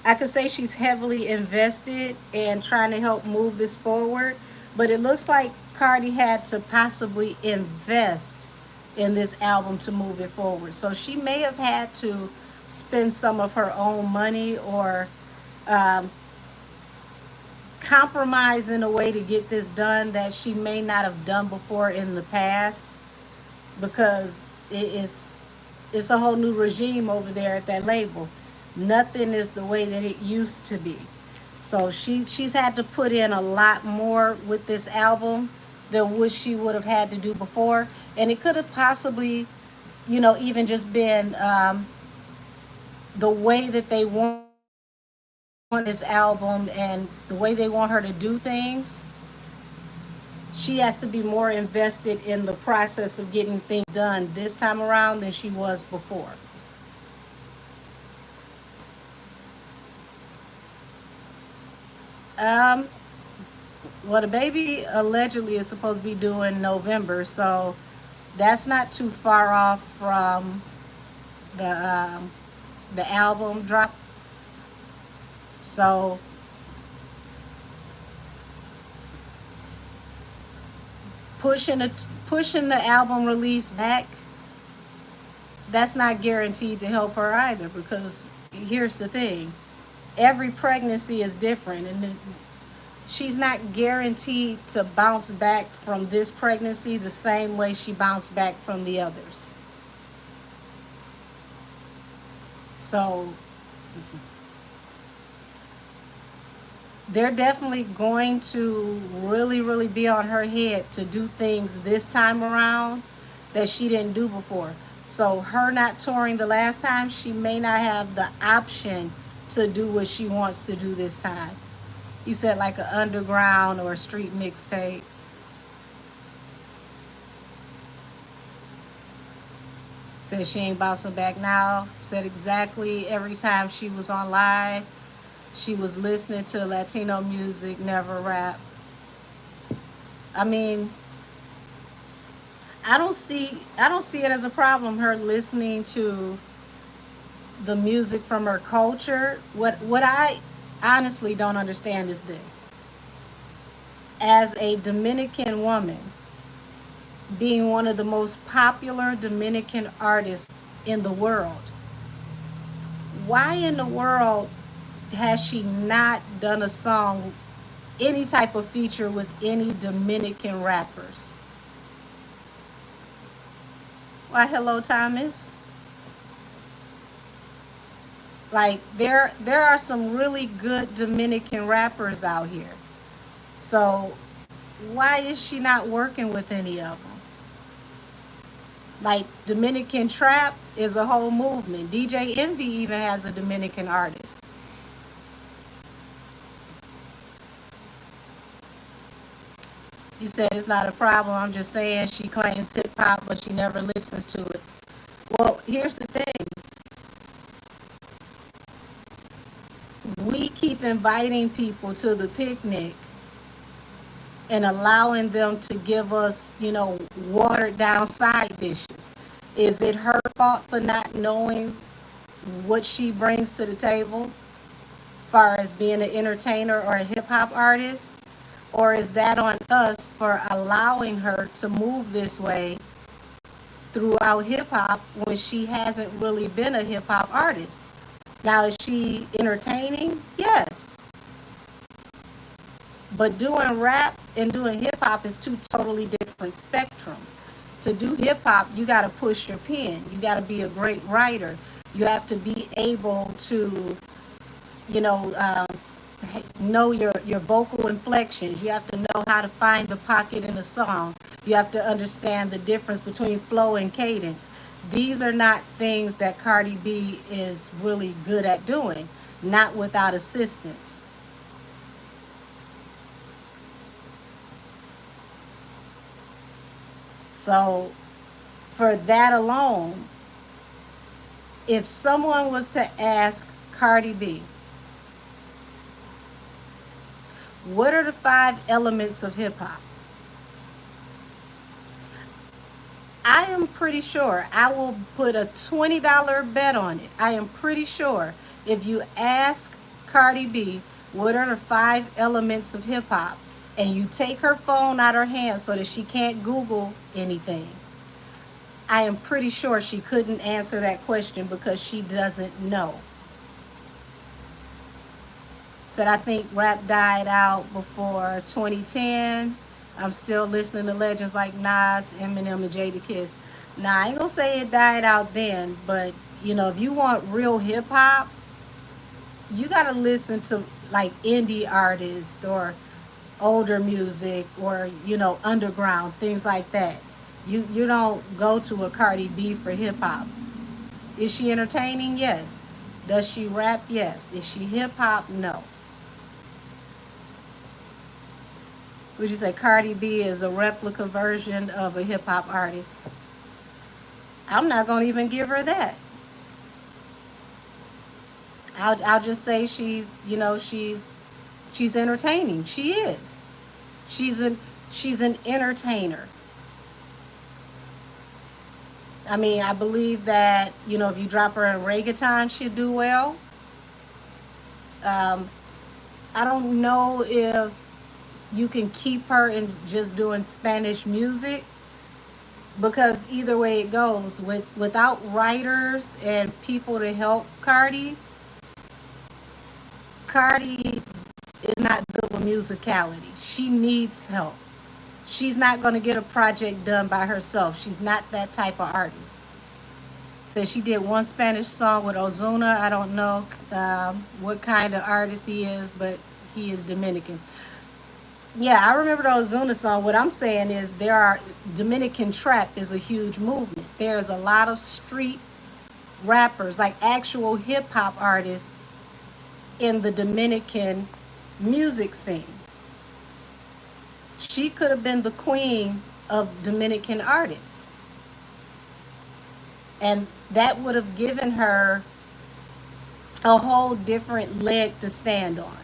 I could say she's heavily invested in trying to help move this forward, but it looks like Cardi had to possibly invest in this album to move it forward. So she may have had to spend some of her own money or um, compromise in a way to get this done that she may not have done before in the past, because it's a whole new regime over there at that label. Nothing is the way that it used to be. So she's had to put in a lot more with this album than what she would have had to do before. And it could have possibly, you know, even just been the way that they want this album and the way they want her to do things. She has to be more invested in the process of getting things done this time around than she was before. Um, well, the baby allegedly is supposed to be due in November, so that's not too far off from the um, the album drop. So pushing pushing the album release back, that's not guaranteed to help her either, because here's the thing: every pregnancy is different, and she's not guaranteed to bounce back from this pregnancy the same way she bounced back from the others. So they're definitely going to really, really be on her head to do things this time around that she didn't do before. So her not touring the last time, she may not have the option to do what she wants to do this time. You said like an underground or a street mixtape. Said she ain't bouncing back now. Said exactly every time she was on live, she was listening to Latino music, never rap. I mean, I don't see it as a problem, her listening to the music from her culture. What I honestly don't understand is this. As a Dominican woman, being one of the most popular Dominican artists in the world, why in the world has she not done a song, any type of feature with any Dominican rappers? Why, hello, Thomas. Like there are some really good Dominican rappers out here. So why is she not working with any of them? Like Dominican trap is a whole movement. DJ Envy even has a Dominican artist. He said it's not a problem. I'm just saying she claims hip hop, but she never listens to it. Well, here's the thing. We keep inviting people to the picnic and allowing them to give us, you know, watered down side dishes. Is it her fault for not knowing what she brings to the table, as far as being an entertainer or a hip hop artist? Or is that on us for allowing her to move this way throughout hip hop when she hasn't really been a hip hop artist? Now, is she entertaining? Yes. But doing rap and doing hip hop is two totally different spectrums. To do hip hop, you got to push your pen. You got to be a great writer. You have to be able to, you know your vocal inflections. You have to know how to find the pocket in a song. You have to understand the difference between flow and cadence. These are not things that Cardi B is really good at doing, not without assistance. So for that alone, if someone was to ask Cardi B, what are the 5 elements of hip hop? I am pretty sure, I will put a $20 bet on it. I am pretty sure if you ask Cardi B, what are the 5 elements of hip hop, and you take her phone out her hand so that she can't Google anything, I am pretty sure she couldn't answer that question because she doesn't know. Said, I think rap died out before 2010. I'm still listening to legends like Nas, Eminem, and Jadakiss. Now, I ain't gonna say it died out then, but if you want real hip hop, you gotta listen to like indie artists or older music or underground things like that. You don't go to a Cardi B for hip hop. Is she entertaining? Yes. Does she rap? Yes. Is she hip hop? No. Would you say Cardi B is a replica version of a hip hop artist? I'm not gonna even give her that. I'll just say she's entertaining. She is. She's an entertainer. I mean, I believe that if you drop her in reggaeton, she'll do well. I don't know if you can keep her in just doing Spanish music, because either way it goes, without writers and people to help Cardi is not good with musicality. She needs help. She's not going to get a project done by herself. She's not that type of artist. Said she did one Spanish song with Ozuna. I don't know what kind of artist he is, but he is Dominican. Yeah, I remember the Ozuna song. What I'm saying is Dominican trap is a huge movement. There's a lot of street rappers, like actual hip hop artists in the Dominican music scene. She could have been the queen of Dominican artists. And that would have given her a whole different leg to stand on,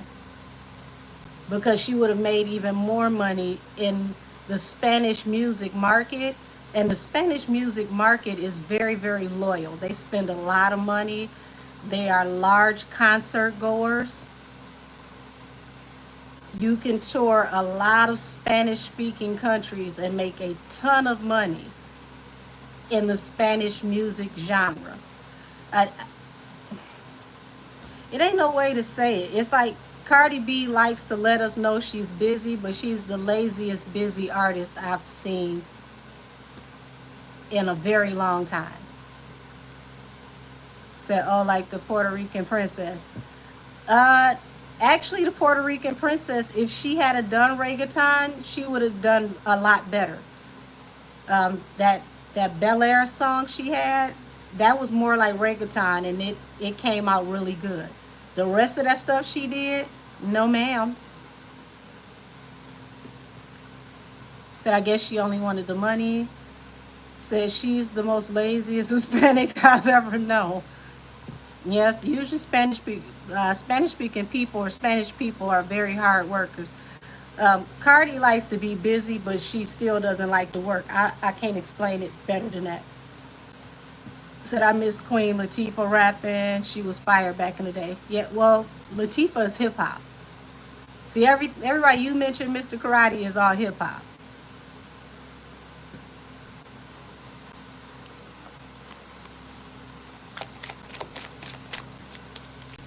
because she would have made even more money in the Spanish music market. And the Spanish music market is very, very loyal. They spend a lot of money. They are large concert goers. You can tour a lot of Spanish-speaking countries and make a ton of money in the Spanish music genre. It ain't no way to say it. It's like Cardi B likes to let us know she's busy, but she's the laziest busy artist I've seen in a very long time. Said, oh, like the Puerto Rican princess. Actually, the Puerto Rican princess, if she had done reggaeton, she would have done a lot better. That Bel Air song she had, that was more like reggaeton, and it came out really good. The rest of that stuff she did, no ma'am. Said, I guess she only wanted the money. Said, she's the most laziest Hispanic I've ever known. Yes, usually Spanish-speaking people or Spanish people are very hard workers. Cardi likes to be busy, but she still doesn't like to work. I can't explain it better than that. Said, I miss Queen Latifah rapping. She was fire back in the day. Yeah, well, Latifah is hip-hop. See, everybody you mentioned, Mr. Karate, is all hip-hop.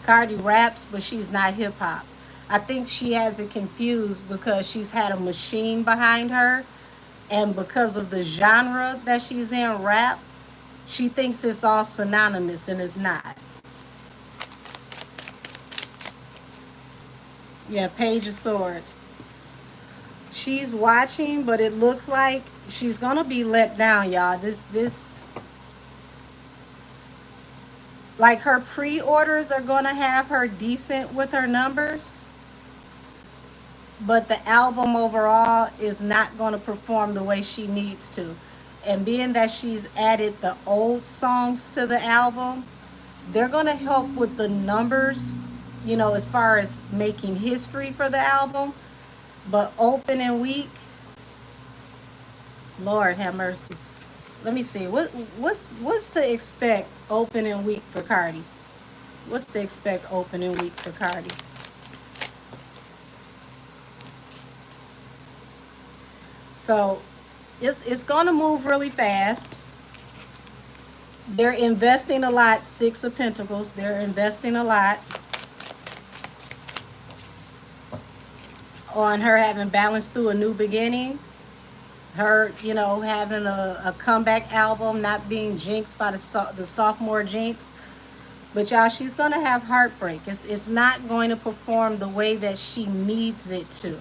Cardi raps, but she's not hip hop. I think she has it confused because she's had a machine behind her, and because of the genre that she's in, rap, she thinks it's all synonymous, and it's not. Yeah, Page of Swords. She's watching, but it looks like she's gonna be let down, y'all. This like her pre-orders are gonna have her decent with her numbers, but the album overall is not gonna perform the way she needs to. And being that she's added the old songs to the album, they're gonna help with the numbers, as far as making history for the album. But opening week, Lord have mercy. Let me see. What's to expect opening week for Cardi? What's to expect opening week for Cardi? So it's gonna move really fast. They're investing a lot. Six of Pentacles. They're investing a lot on her having balanced through a new beginning. Her, having a comeback album, not being jinxed by the sophomore jinx. But y'all, she's going to have heartbreak. It's not going to perform the way that she needs it to.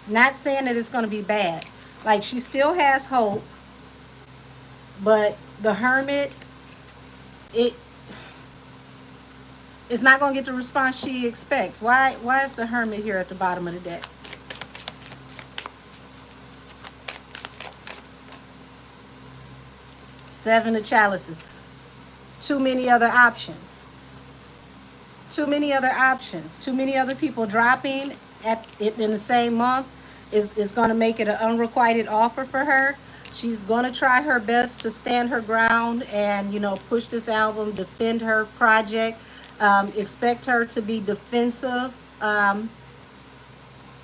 Not saying that it's going to be bad. Like, she still has hope. But the Hermit, it's not going to get the response she expects. Why is the Hermit here at the bottom of the deck? Seven of Chalices. Too many other options. Too many other options. Too many other people dropping at it in the same month is going to make it an unrequited offer for her. She's going to try her best to stand her ground and, push this album, defend her project. Expect her to be defensive.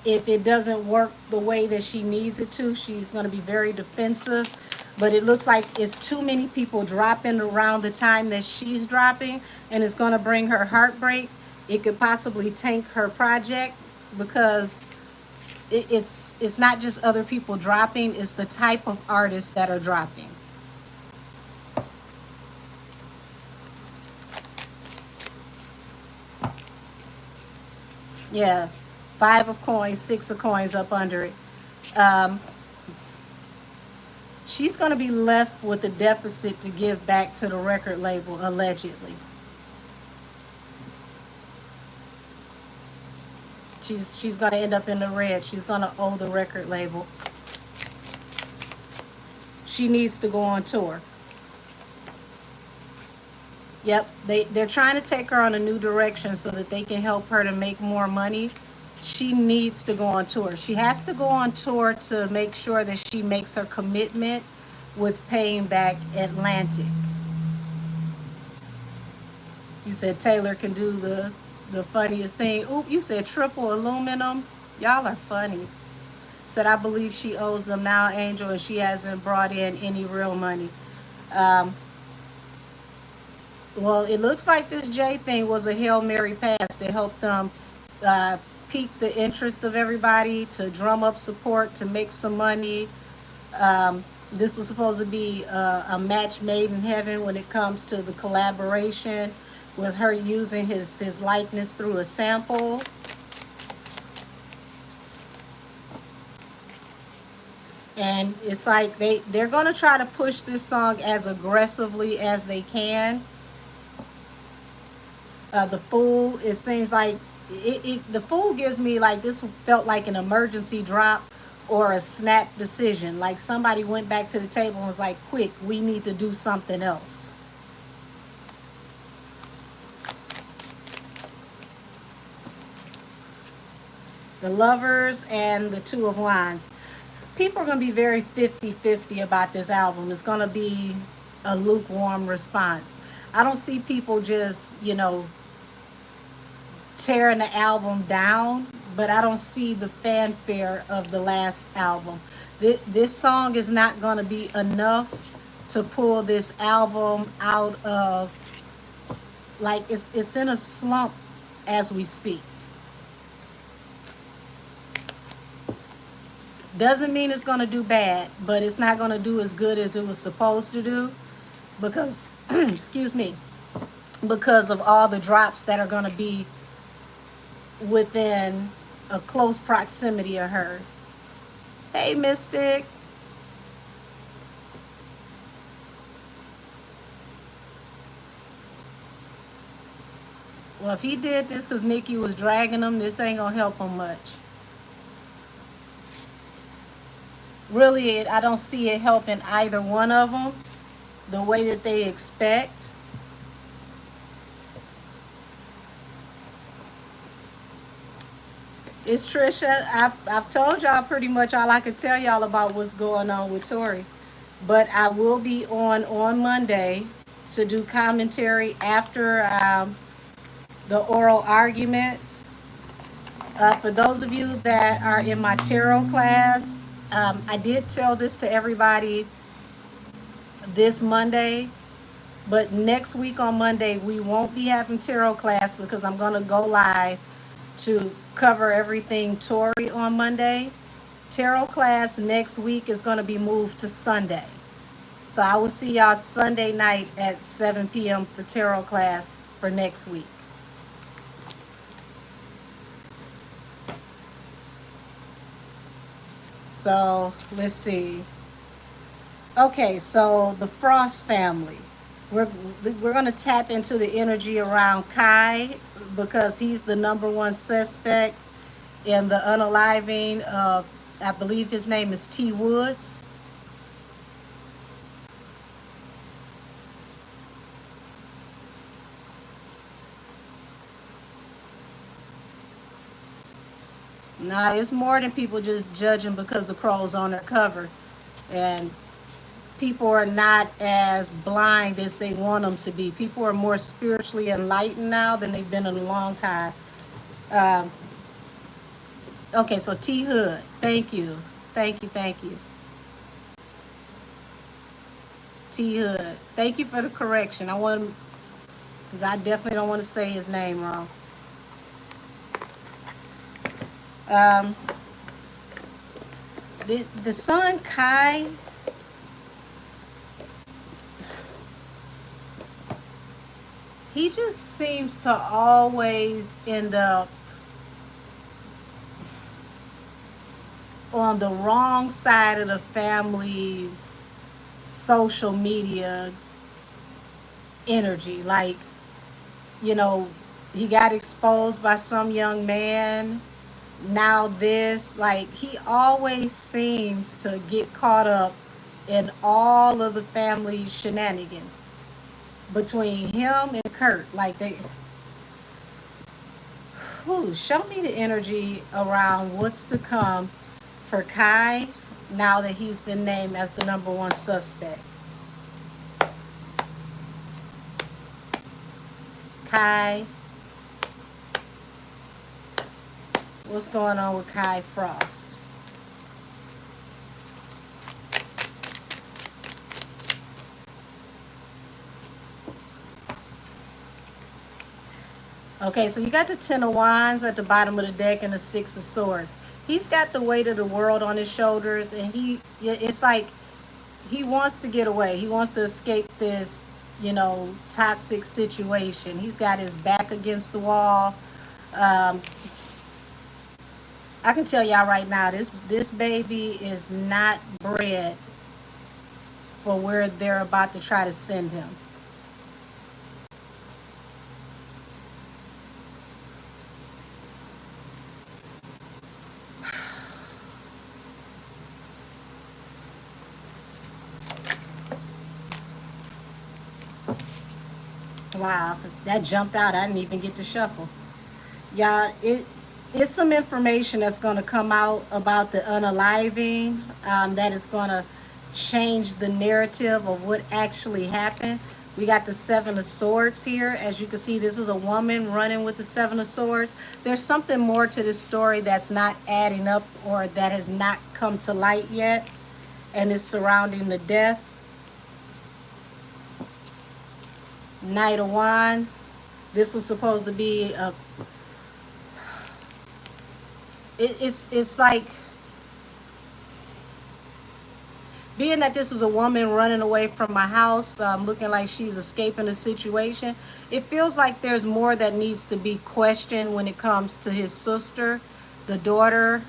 If it doesn't work the way that she needs it to, she's going to be very defensive. But it looks like it's too many people dropping around the time that she's dropping, and it's going to bring her heartbreak. It could possibly tank her project because it's not just other people dropping, it's the type of artists that are dropping. Yes, Five of Coins, Six of Coins up under it. She's going to be left with a deficit to give back to the record label, allegedly. She's going to end up in the red. She's going to owe the record label. She needs to go on tour. Yep, they're trying to take her on a new direction so that they can help her to make more money. She needs to go on tour. She has to go on tour to make sure that she makes her commitment with paying back Atlantic. You said Taylor can do the funniest thing. Oop, you said triple aluminum. Y'all are funny. Said, I believe she owes them now, Angel, and she hasn't brought in any real money. Well, it looks like this J thing was a Hail Mary pass to help them pique the interest of everybody, to drum up support, to make some money. This was supposed to be a match made in heaven when it comes to the collaboration with her using his likeness through a sample. And it's like they're going to try to push this song as aggressively as they can. The Fool, it seems like the Fool gives me like this felt like an emergency drop or a snap decision. Like somebody went back to the table and was like, quick, we need to do something else. The Lovers and the Two of Wands. People are going to be very 50-50 about this album. It's going to be a lukewarm response. I don't see people just, tearing the album down, but I don't see the fanfare of the last album. This song is not going to be enough to pull this album out of Like it's in a slump as we speak. Doesn't mean it's going to do bad, but it's not going to do as good as it was supposed to do because, excuse me, because of all the drops that are going to be within a close proximity of hers. Hey, Mystic. Well, if he did this because Nikki was dragging him, this ain't going to help him much. Really, I don't see it helping either one of them the way that they expect. It's Trisha. I've told y'all pretty much all I could tell y'all about what's going on with Tori. But I will be on Monday to do commentary after the oral argument. For those of you that are in my tarot class, I did tell this to everybody this Monday, but next week on Monday we won't be having tarot class because I'm going to go live to cover everything Tori on Monday. Tarot class next week is going to be moved to Sunday. So I will see y'all Sunday night at 7 p.m. for tarot class for next week. So let's see. Okay, so the Frost family. We're going to tap into the energy around Kai because he's the #1 suspect in the unaliving of, I believe his name is T. Woods. Nah, it's more than people just judging because the crow's on their cover. And people are not as blind as they want them to be. People are more spiritually enlightened now than they've been in a long time. Um, okay, so T Hood, thank you. Thank you, thank you. T Hood, thank you for the correction. Because I definitely don't want to say his name wrong. Um, the son Kai, he just seems to always end up on the wrong side of the family's social media energy. Like, you know, he got exposed by some young man. Now this, like, he always seems to get caught up in all of the family shenanigans between him and Kurt. Like, show me the energy around what's to come for Kai now that he's been named as the #1 suspect. Kai, what's going on with Kai Frost? Okay, so you got the 10 of Wands at the bottom of the deck and the 6 of Swords. He's got the weight of the world on his shoulders, and it's like he wants to get away. He wants to escape this, toxic situation. He's got his back against the wall. Um, I can tell y'all right now, this baby is not bred for where they're about to try to send him. Wow, that jumped out. I didn't even get to shuffle. Yeah, it's some information that's going to come out about the unaliving that is going to change the narrative of what actually happened. We got the 7 of Swords here. As you can see, this is a woman running with the 7 of Swords. There's something more to this story that's not adding up or that has not come to light yet, and it's surrounding the death. Knight of Wands. This was supposed to be a. It's like being that this is a woman running away from my house, looking like she's escaping a situation. It feels like there's more that needs to be questioned when it comes to his sister, the daughter.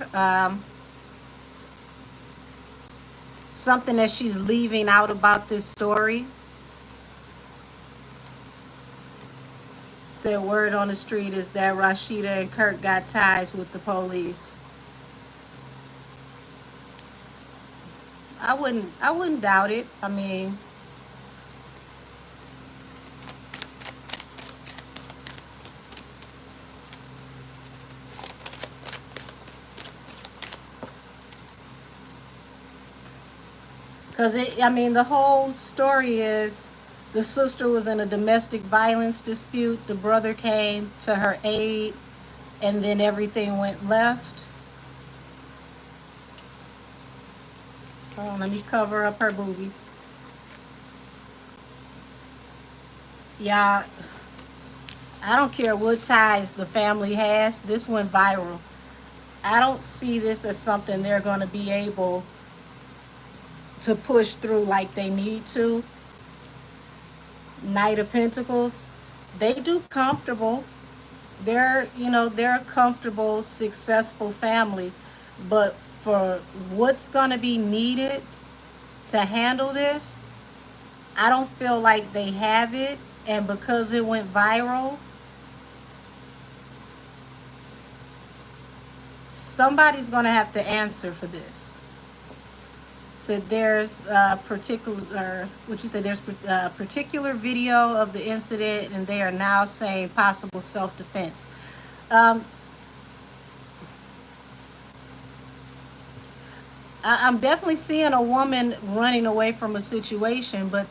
Something that she's leaving out about this story. Said word on the street is that Rashida and Kirk got ties with the police. I wouldn't doubt it. I mean, because I mean, the whole story is the sister was in a domestic violence dispute. The brother came to her aid, and then everything went left. Hold on, let me cover up her boobies. Yeah, I don't care what ties the family has. This went viral. I don't see this as something they're going to be able to push through like they need to. Knight of Pentacles, they do comfortable. They're a comfortable, successful family. But for what's going to be needed to handle this, I don't feel like they have it. And because it went viral, somebody's going to have to answer for this. So there's a particular, what you said, there's a particular video of the incident, and they are now saying possible self-defense. Um, I'm definitely seeing a woman running away from a situation, but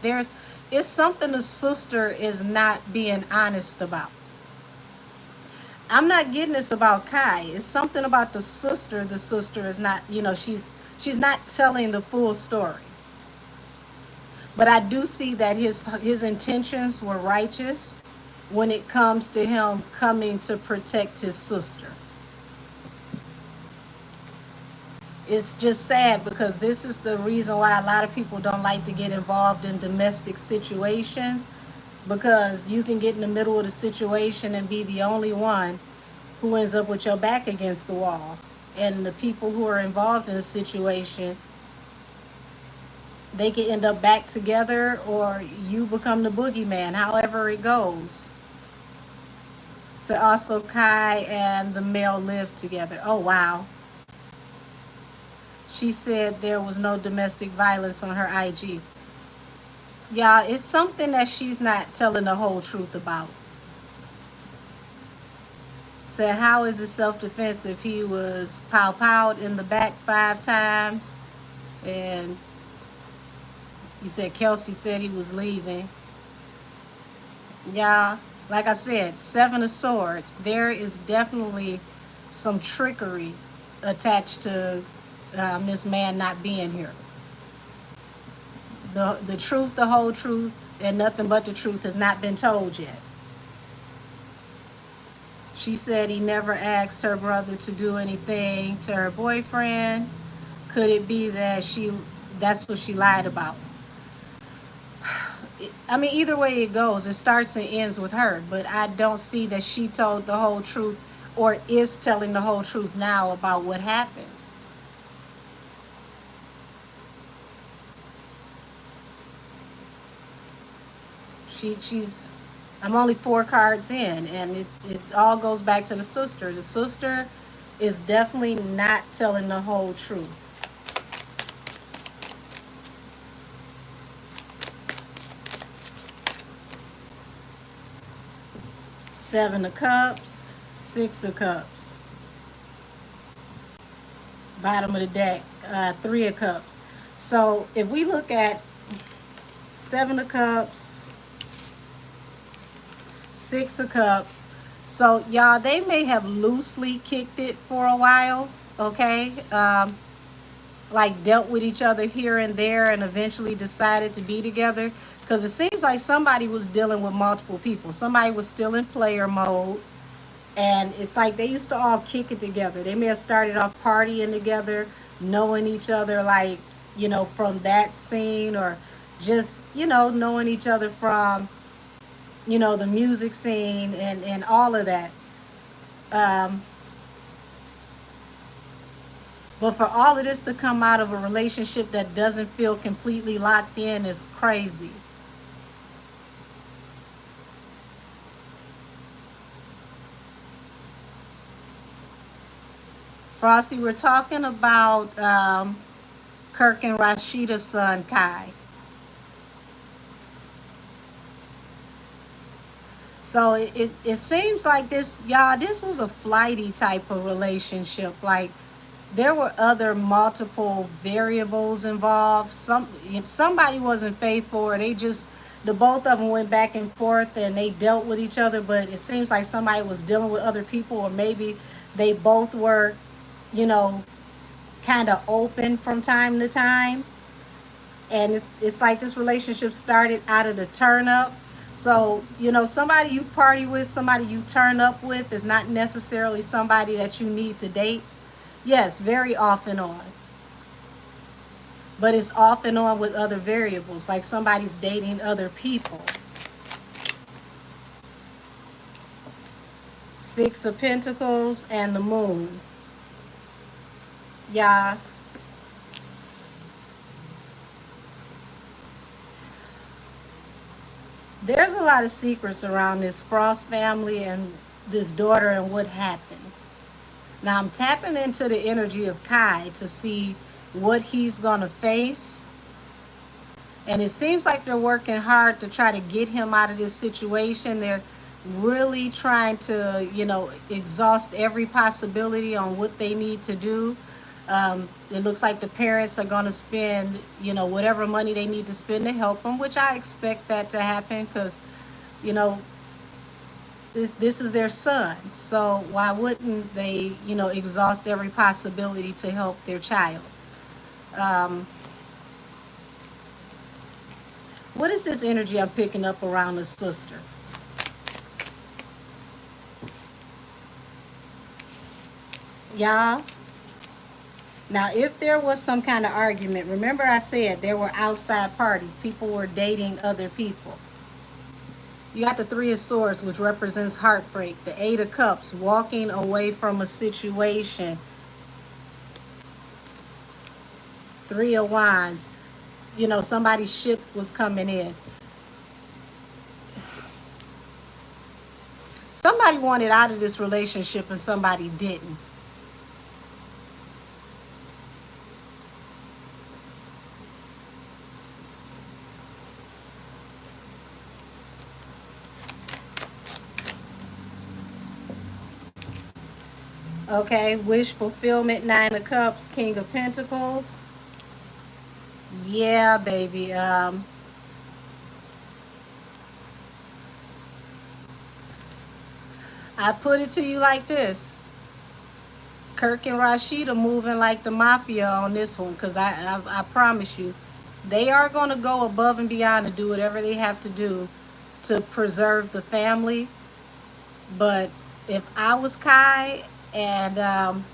it's something the sister is not being honest about. I'm not getting this about Kai. It's something about the sister. The sister is not, she's not telling the full story. But I do see that his intentions were righteous when it comes to him coming to protect his sister. It's just sad because this is the reason why a lot of people don't like to get involved in domestic situations, because you can get in the middle of the situation and be the only one who ends up with your back against the wall. And the people who are involved in the situation, they can end up back together or you become the boogeyman, however it goes. So also Kai and the male live together. Oh, wow. She said there was no domestic violence on her IG. Yeah, it's something that she's not telling the whole truth about. Said, how is it self-defense if he was pow-powed in the back 5 times? And you said Kelsey said he was leaving. Yeah, like I said, 7 of Swords. There is definitely some trickery attached to this man not being here. The truth, the whole truth, and nothing but the truth has not been told yet. She said he never asked her brother to do anything to her boyfriend. Could it be that that's what she lied about? I mean, either way it goes, it starts and ends with her. But I don't see that she told the whole truth or is telling the whole truth now about what happened. I'm only 4 cards in, and it all goes back to the sister. The sister is definitely not telling the whole truth. Seven of Cups, 6 of Cups. Bottom of the deck, 3 of Cups. So if we look at 7 of Cups, 6 of Cups. So y'all, they may have loosely kicked it for a while, okay? Like dealt with each other here and there and eventually decided to be together. Because it seems like somebody was dealing with multiple people. Somebody was still in player mode. And it's like they used to all kick it together. They may have started off partying together, knowing each other, like, from that scene, or just, knowing each other from, the music scene and all of that. Um, but for all of this to come out of a relationship that doesn't feel completely locked in is crazy. Frosty, we're talking about Kirk and Rashida's son, Kai. So it seems like this was a flighty type of relationship. Like, there were other multiple variables involved. Somebody wasn't faithful, or the both of them went back and forth and they dealt with each other, but it seems like somebody was dealing with other people, or maybe they both were, you know, kind of open from time to time. And it's like this relationship started out of the turn up. So, somebody you party with, somebody you turn up with is not necessarily somebody that you need to date. Yes, very off and on. But it's off and on with other variables, like somebody's dating other people. Six of Pentacles and the Moon. Yeah. There's a lot of secrets around this Frost family and this daughter and what happened. Now I'm tapping into the energy of Kai to see what he's going to face. And it seems like they're working hard to try to get him out of this situation. They're really trying to, exhaust every possibility on what they need to do. It looks like the parents are going to spend, whatever money they need to spend to help them, which I expect that to happen because, this is their son. So why wouldn't they, exhaust every possibility to help their child? What is this energy I'm picking up around the sister? Y'all, now if there was some kind of argument, remember I said there were outside parties. People were dating other people. You got the Three of Swords, which represents heartbreak. The Eight of Cups, walking away from a situation. Three of Wands, somebody's ship was coming in. Somebody wanted out of this relationship and somebody didn't. Okay, wish fulfillment, Nine of Cups, King of Pentacles. Yeah, baby. I put it to you like this. Kirk and Rashida moving like the mafia on this one, because I promise you, they are going to go above and beyond and do whatever they have to do to preserve the family. But if I was Kai, and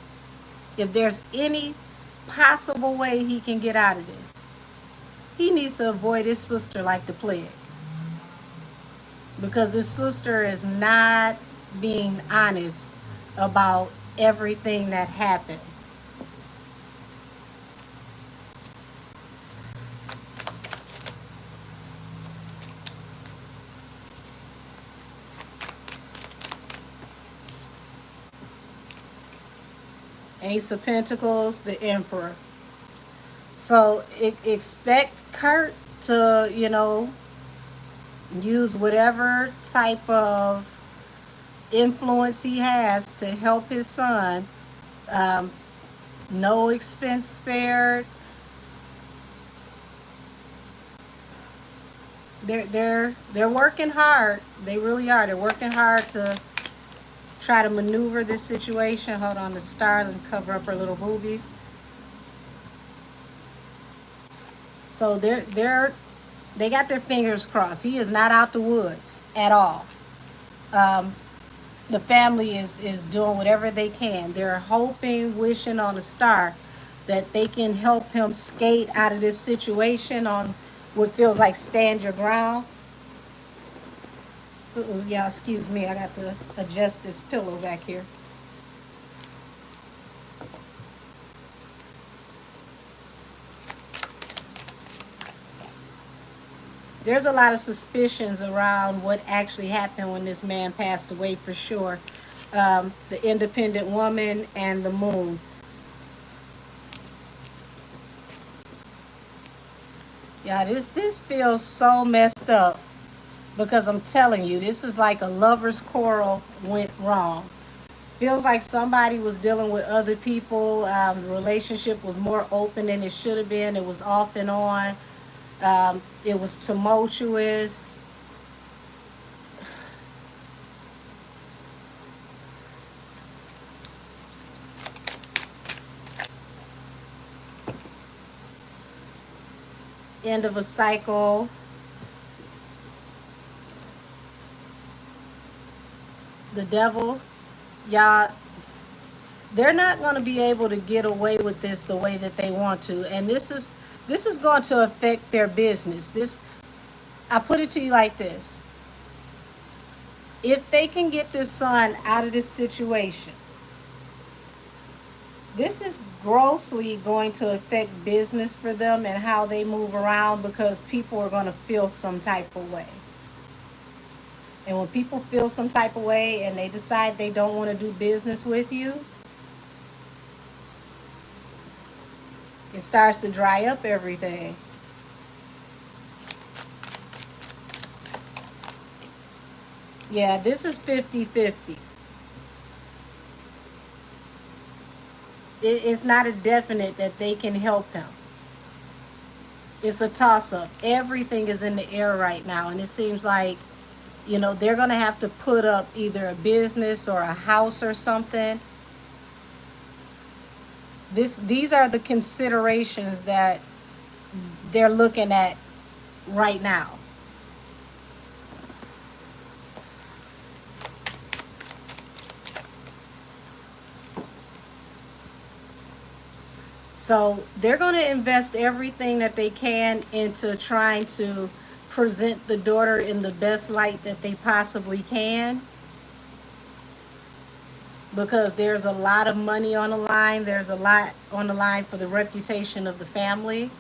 if there's any possible way he can get out of this, he needs to avoid his sister like the plague. Because his sister is not being honest about everything that happened. Ace of Pentacles, the Emperor. So expect Kurt to, use whatever type of influence he has to help his son. No expense spared. They're working hard. They really are. They're working hard to try to maneuver this situation. Hold on, the star and cover up her little boobies. So they're They got their fingers crossed. He is not out the woods at all. Um, the family is doing whatever they can. They're hoping, wishing on a star that they can help him skate out of this situation on what feels like stand your ground. Y'all, excuse me, I got to adjust this pillow back here. There's a lot of suspicions around what actually happened when this man passed away for sure. The independent woman and the moon. Yeah, this feels so messed up because I'm telling you, this is like a lover's quarrel went wrong. Feels like somebody was dealing with other people. The relationship was more open than it should have been. It was off and on. It was tumultuous. End of a cycle. The devil. Y'all, they're not going to be able to get away with this the way that they want to, and this is going to affect their business. This, I put it to you like this: if they can get this son out of this situation, this is grossly going to affect business for them and how they move around, because people are going to feel some type of way. And when people feel some type of way and they decide they don't want to do business with you, it starts to dry up everything. Yeah, this is 50-50. It's not a definite that they can help him. It's a toss-up. Everything is in the air right now, and it seems like, they're going to have to put up either a business or a house or something. These are the considerations that they're looking at right now. So they're going to invest everything that they can into trying to present the daughter in the best light that they possibly can, because there's a lot of money on the line. There's a lot on the line for the reputation of the family.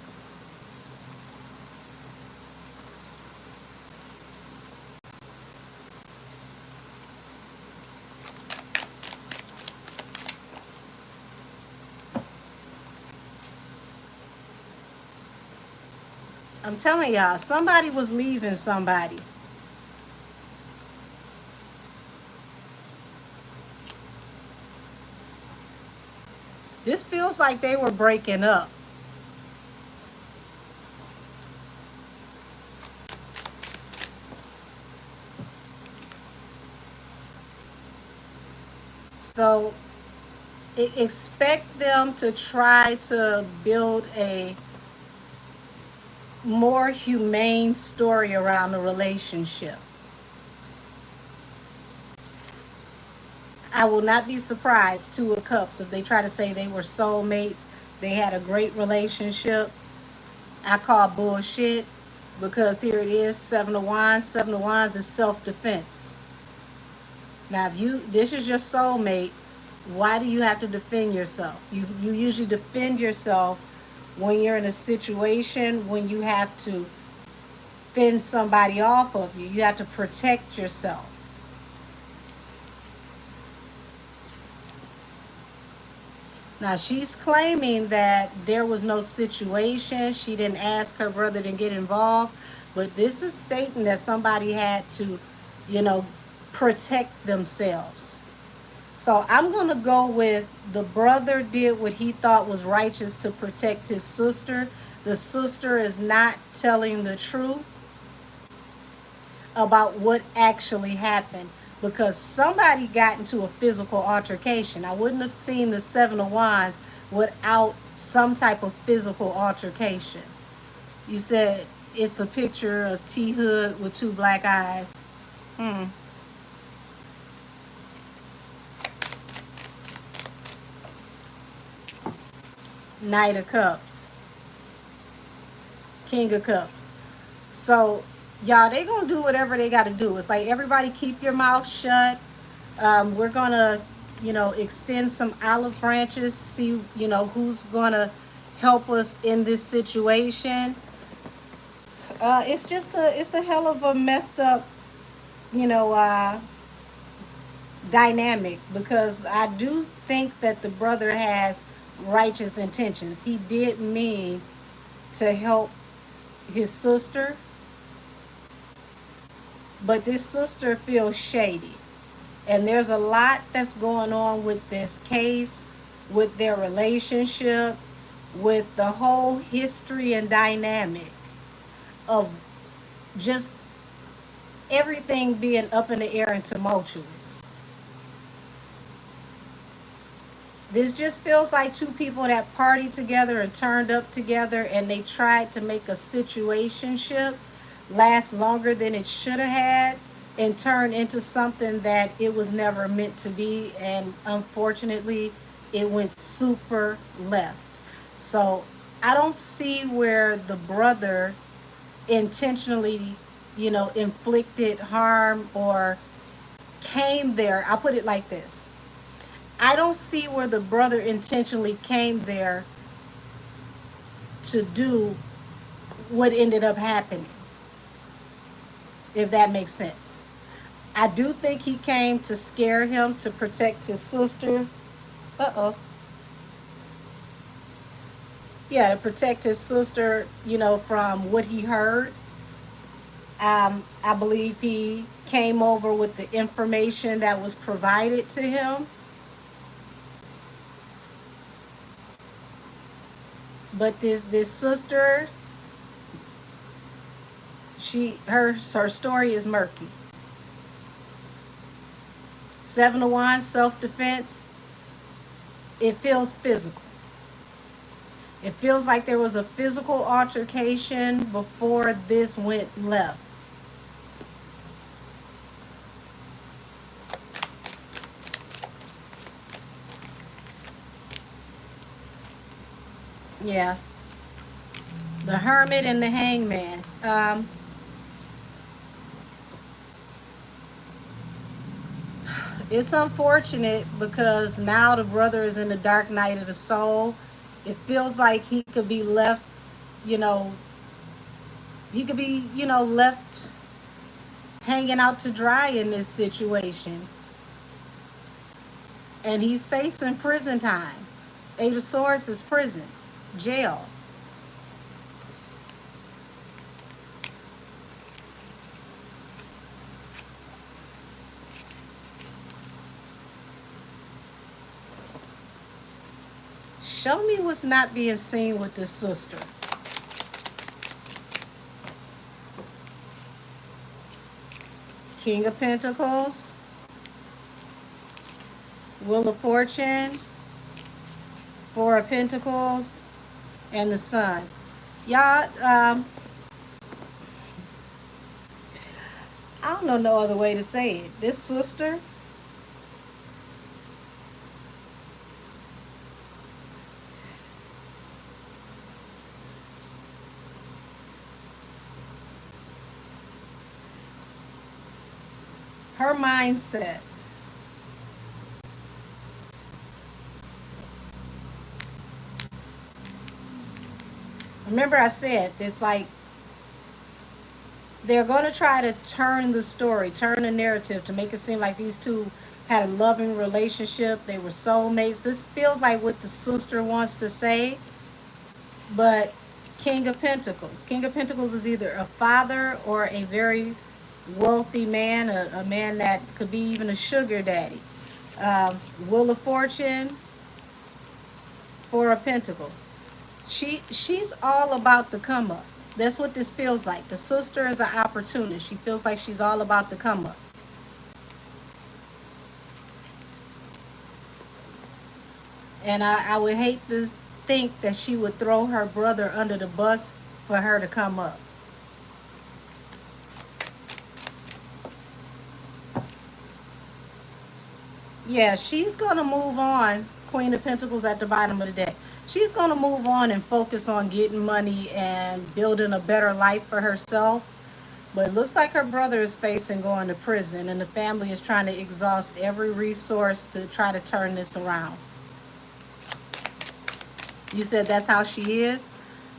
I'm telling y'all, somebody was leaving somebody. This feels like they were breaking up. So expect them to try to build a more humane story around the relationship. I will not be surprised, Two of Cups, if they try to say they were soulmates, they had a great relationship. I call bullshit, because here it is, Seven of Wands. Seven of Wands is self-defense. Now, if this is your soulmate, why do you have to defend yourself? You usually defend yourself when you're in a situation when you have to fend somebody off of you. You have to protect yourself. Now, she's claiming that there was no situation. She didn't ask her brother to get involved. But this is stating that somebody had to, protect themselves. So I'm going to go with the brother did what he thought was righteous to protect his sister. The sister is not telling the truth about what actually happened, because somebody got into a physical altercation. I wouldn't have seen the Seven of Wands without some type of physical altercation. You said it's a picture of T Hood with two black eyes. Hmm. Knight of Cups, King of Cups. So, y'all, they gonna do whatever they gotta do. It's like everybody keep your mouth shut. We're gonna, extend some olive branches. See, who's gonna help us in this situation. It's a hell of a messed up, you know, uh, dynamic, because I do think that the brother has righteous intentions. He did mean to help his sister, but this sister feels shady. And there's a lot that's going on with this case, with their relationship, with the whole history and dynamic of just everything being up in the air and tumultuous. This just feels like two people that partied together and turned up together, and they tried to make a situationship last longer than it should have had and turn into something that it was never meant to be. And unfortunately, it went super left. So I don't see where the brother intentionally, inflicted harm or came there. I'll put it like this: I don't see where the brother intentionally came there to do what ended up happening, if that makes sense. I do think he came to scare him, to protect his sister. Uh oh. Yeah, to protect his sister, from what he heard. I believe he came over with the information that was provided to him. But this sister, her story is murky. 7 to 1 self-defense. It feels physical. It feels like there was a physical altercation before this went left. Yeah. The Hermit and the Hangman. It's unfortunate because now the brother is in the dark night of the soul. It feels like he could be left, you know, left hanging out to dry in this situation. And he's facing prison time. 8 of Swords is prison, jail. Show me what's not being seen with this sister. King of Pentacles, Wheel of Fortune, 4 of Pentacles, and the Sun. Y'all, I don't know no other way to say it. This sister, her mindset. Remember I said, it's like they're going to try to turn the story, turn the narrative to make it seem like these two had a loving relationship. They were soulmates. This feels like what the sister wants to say, but King of Pentacles. King of Pentacles is either a father or a very wealthy man, a man that could be even a sugar daddy. Wheel of Fortune, 4 of Pentacles. She's all about the come up. That's what this feels like. The sister is an opportunist. She feels like she's all about the come up. And I would hate to think that she would throw her brother under the bus for her to come up. Yeah, she's going to move on. Queen of Pentacles at the bottom of the deck. She's going to move on and focus on getting money and building a better life for herself. But it looks like her brother is facing going to prison, and the family is trying to exhaust every resource to try to turn this around. You said that's how she is?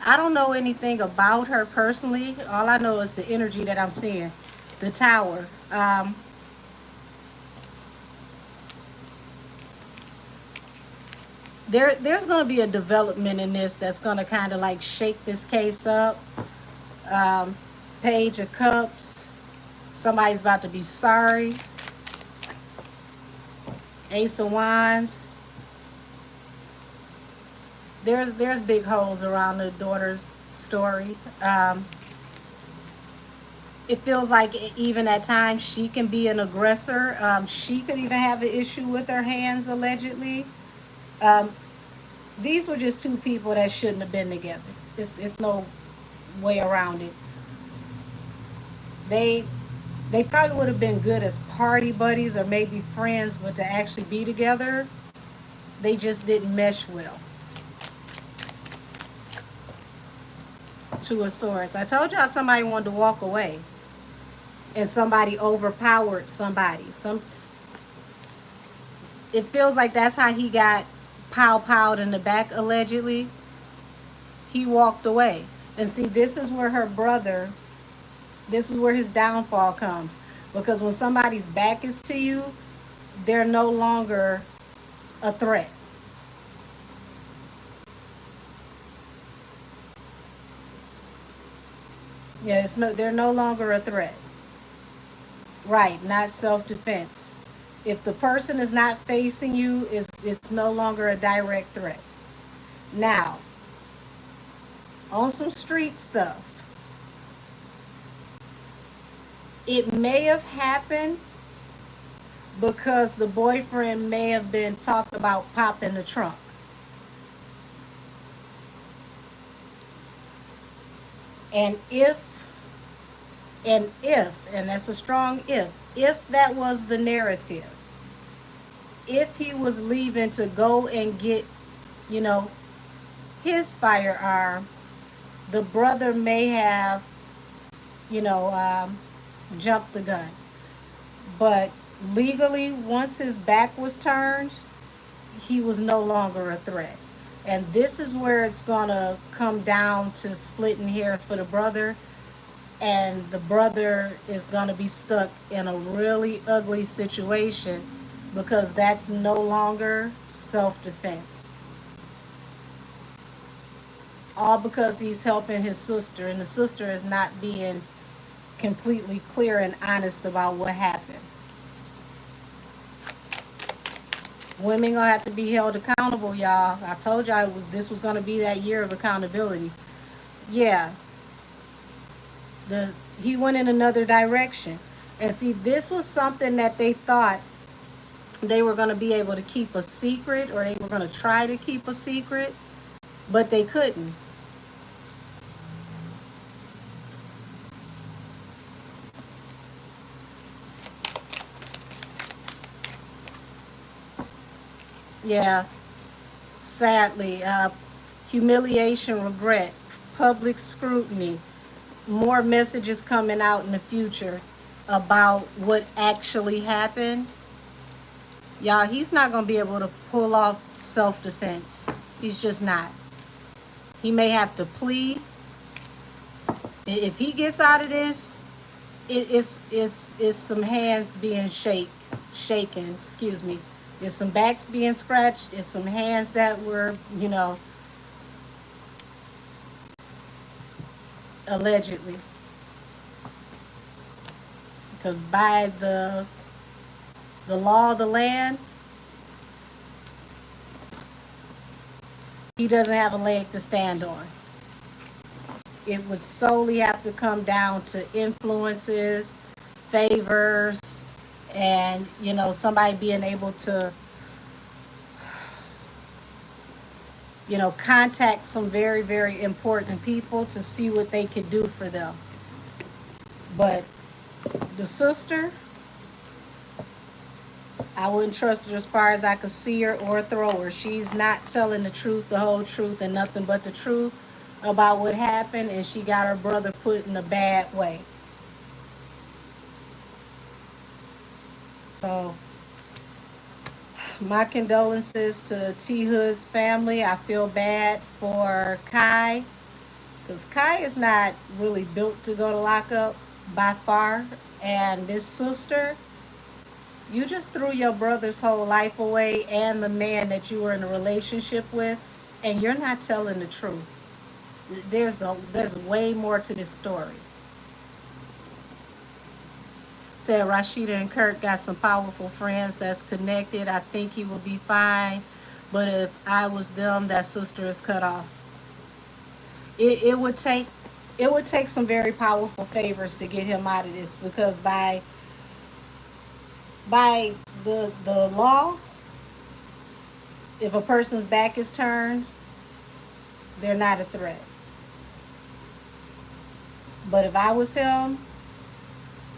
I don't know anything about her personally. All I know is the energy that I'm seeing. The Tower. There's going to be a development in this that's going to kind of like shake this case up. Um, Page of Cups. Somebody's about to be sorry. Ace of Wands. There's big holes around the daughter's story. It feels like even at times she can be an aggressor. She could even have an issue with her hands, allegedly. Um, these were just two people that shouldn't have been together. It's no way around it. They they probably would have been good as party buddies or maybe friends, but to actually be together, they just didn't mesh well. Two of Swords. I told y'all somebody wanted to walk away, and somebody overpowered somebody. It feels like that's how he got powed in the back, allegedly. He walked away. And see, this is where her brother, this is where his downfall comes. Because when somebody's back is to you, they're no longer a threat. Yeah, they're no longer a threat. Right, not self-defense. If the person is not facing you, it's no longer a direct threat. Now, on some street stuff, it may have happened because the boyfriend may have been talking about popping the trunk. And and that's a strong if that was the narrative, if he was leaving to go and get, you know, his firearm, the brother may have, you know, jumped the gun. But legally, once his back was turned, he was no longer a threat. And this is where it's going to come down to splitting hairs for the brother. And the brother is going to be stuck in a really ugly situation because that's no longer self-defense. All because he's helping his sister, and the sister is not being completely clear and honest about what happened. Women gonna have to be held accountable, y'all. I told y'all this was gonna be that year of accountability. Yeah, he went in another direction, and see, this was something that they thought they were gonna be able to keep a secret, or they were gonna try to keep a secret, but they couldn't. Yeah, sadly, humiliation, regret, public scrutiny, more messages coming out in the future about what actually happened. Y'all, he's not going to be able to pull off self-defense. He's just not. He may have to plead. If he gets out of this, it's some hands being shaken, excuse me. It's some backs being scratched. It's some hands that were, you know, allegedly. Because by the law of the land, he doesn't have a leg to stand on. It would solely have to come down to influences, favors, and, you know, somebody being able to, you know, contact some very, very important people to see what they could do for them. But the sister, I wouldn't trust her as far as I could see her or throw her. She's not telling the truth, the whole truth, and nothing but the truth about what happened, and she got her brother put in a bad way. So, my condolences to T Hood's family. I feel bad for Kai, because Kai is not really built to go to lockup by far. And this sister, you just threw your brother's whole life away and the man that you were in a relationship with, and you're not telling the truth. There's way more to this story. Said Rashida and Kirk got some powerful friends that's connected. I think he will be fine. But if I was them, that sister is cut off. It would take some very powerful favors to get him out of this, because by the law, if a person's back is turned, they're not a threat. But if I was him,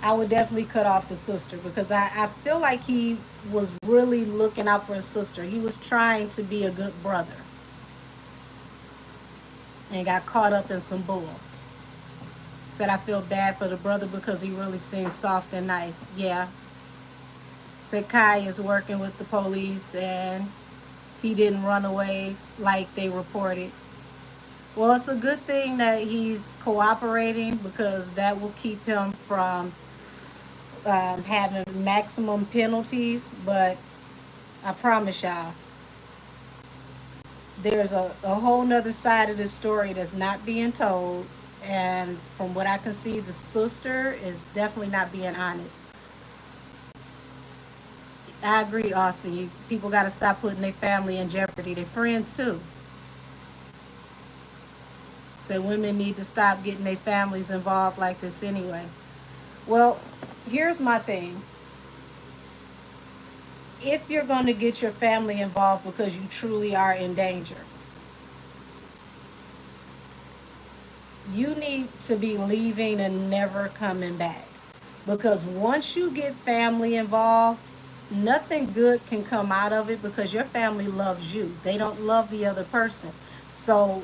I would definitely cut off the sister, because I feel like he was really looking out for his sister. He was trying to be a good brother and got caught up in some bull. Said I feel bad for the brother because he really seems soft and nice. Yeah. Said Kai is working with the police and he didn't run away like they reported. Well, it's a good thing that he's cooperating, because that will keep him from having maximum penalties. But I promise y'all, there's a whole nother side of this story that's not being told. And from what I can see, the sister is definitely not being honest. I agree, Austin. People got to stop putting their family in jeopardy. Their friends too. So women need to stop getting their families involved like this anyway. Well, here's my thing. If you're going to get your family involved because you truly are in danger, you need to be leaving and never coming back. Because once you get family involved, nothing good can come out of it, because your family loves you. They don't love the other person. So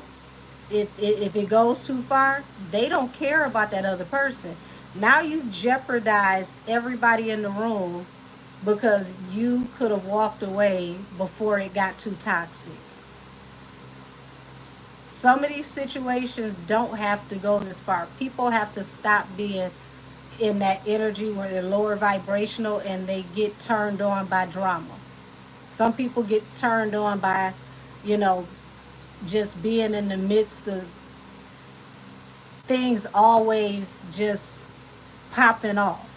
if it goes too far, they don't care about that other person. Now you've jeopardized everybody in the room, because you could have walked away before it got too toxic. Some of these situations don't have to go this far. People have to stop being in that energy where they're lower vibrational and they get turned on by drama. Some people get turned on by, you know, just being in the midst of things always just popping off.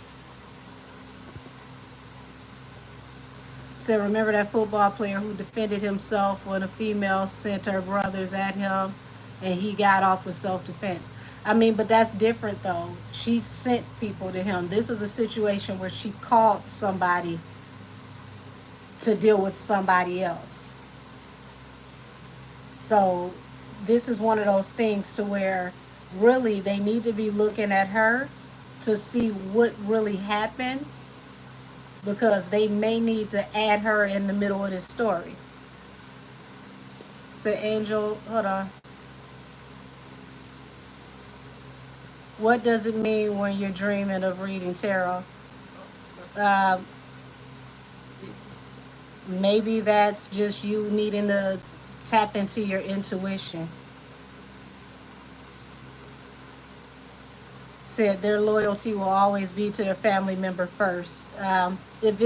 So remember that football player who defended himself when a female sent her brothers at him and he got off with self-defense. I mean, but that's different though. She sent people to him. This is a situation where she called somebody to deal with somebody else. So this is one of those things to where really they need to be looking at her to see what really happened, because they may need to add her in the middle of this story. So Angel, hold on. What does it mean when you're dreaming of reading tarot? Uh, Maybe that's just you needing to tap into your intuition. Said their loyalty will always be to their family member first. If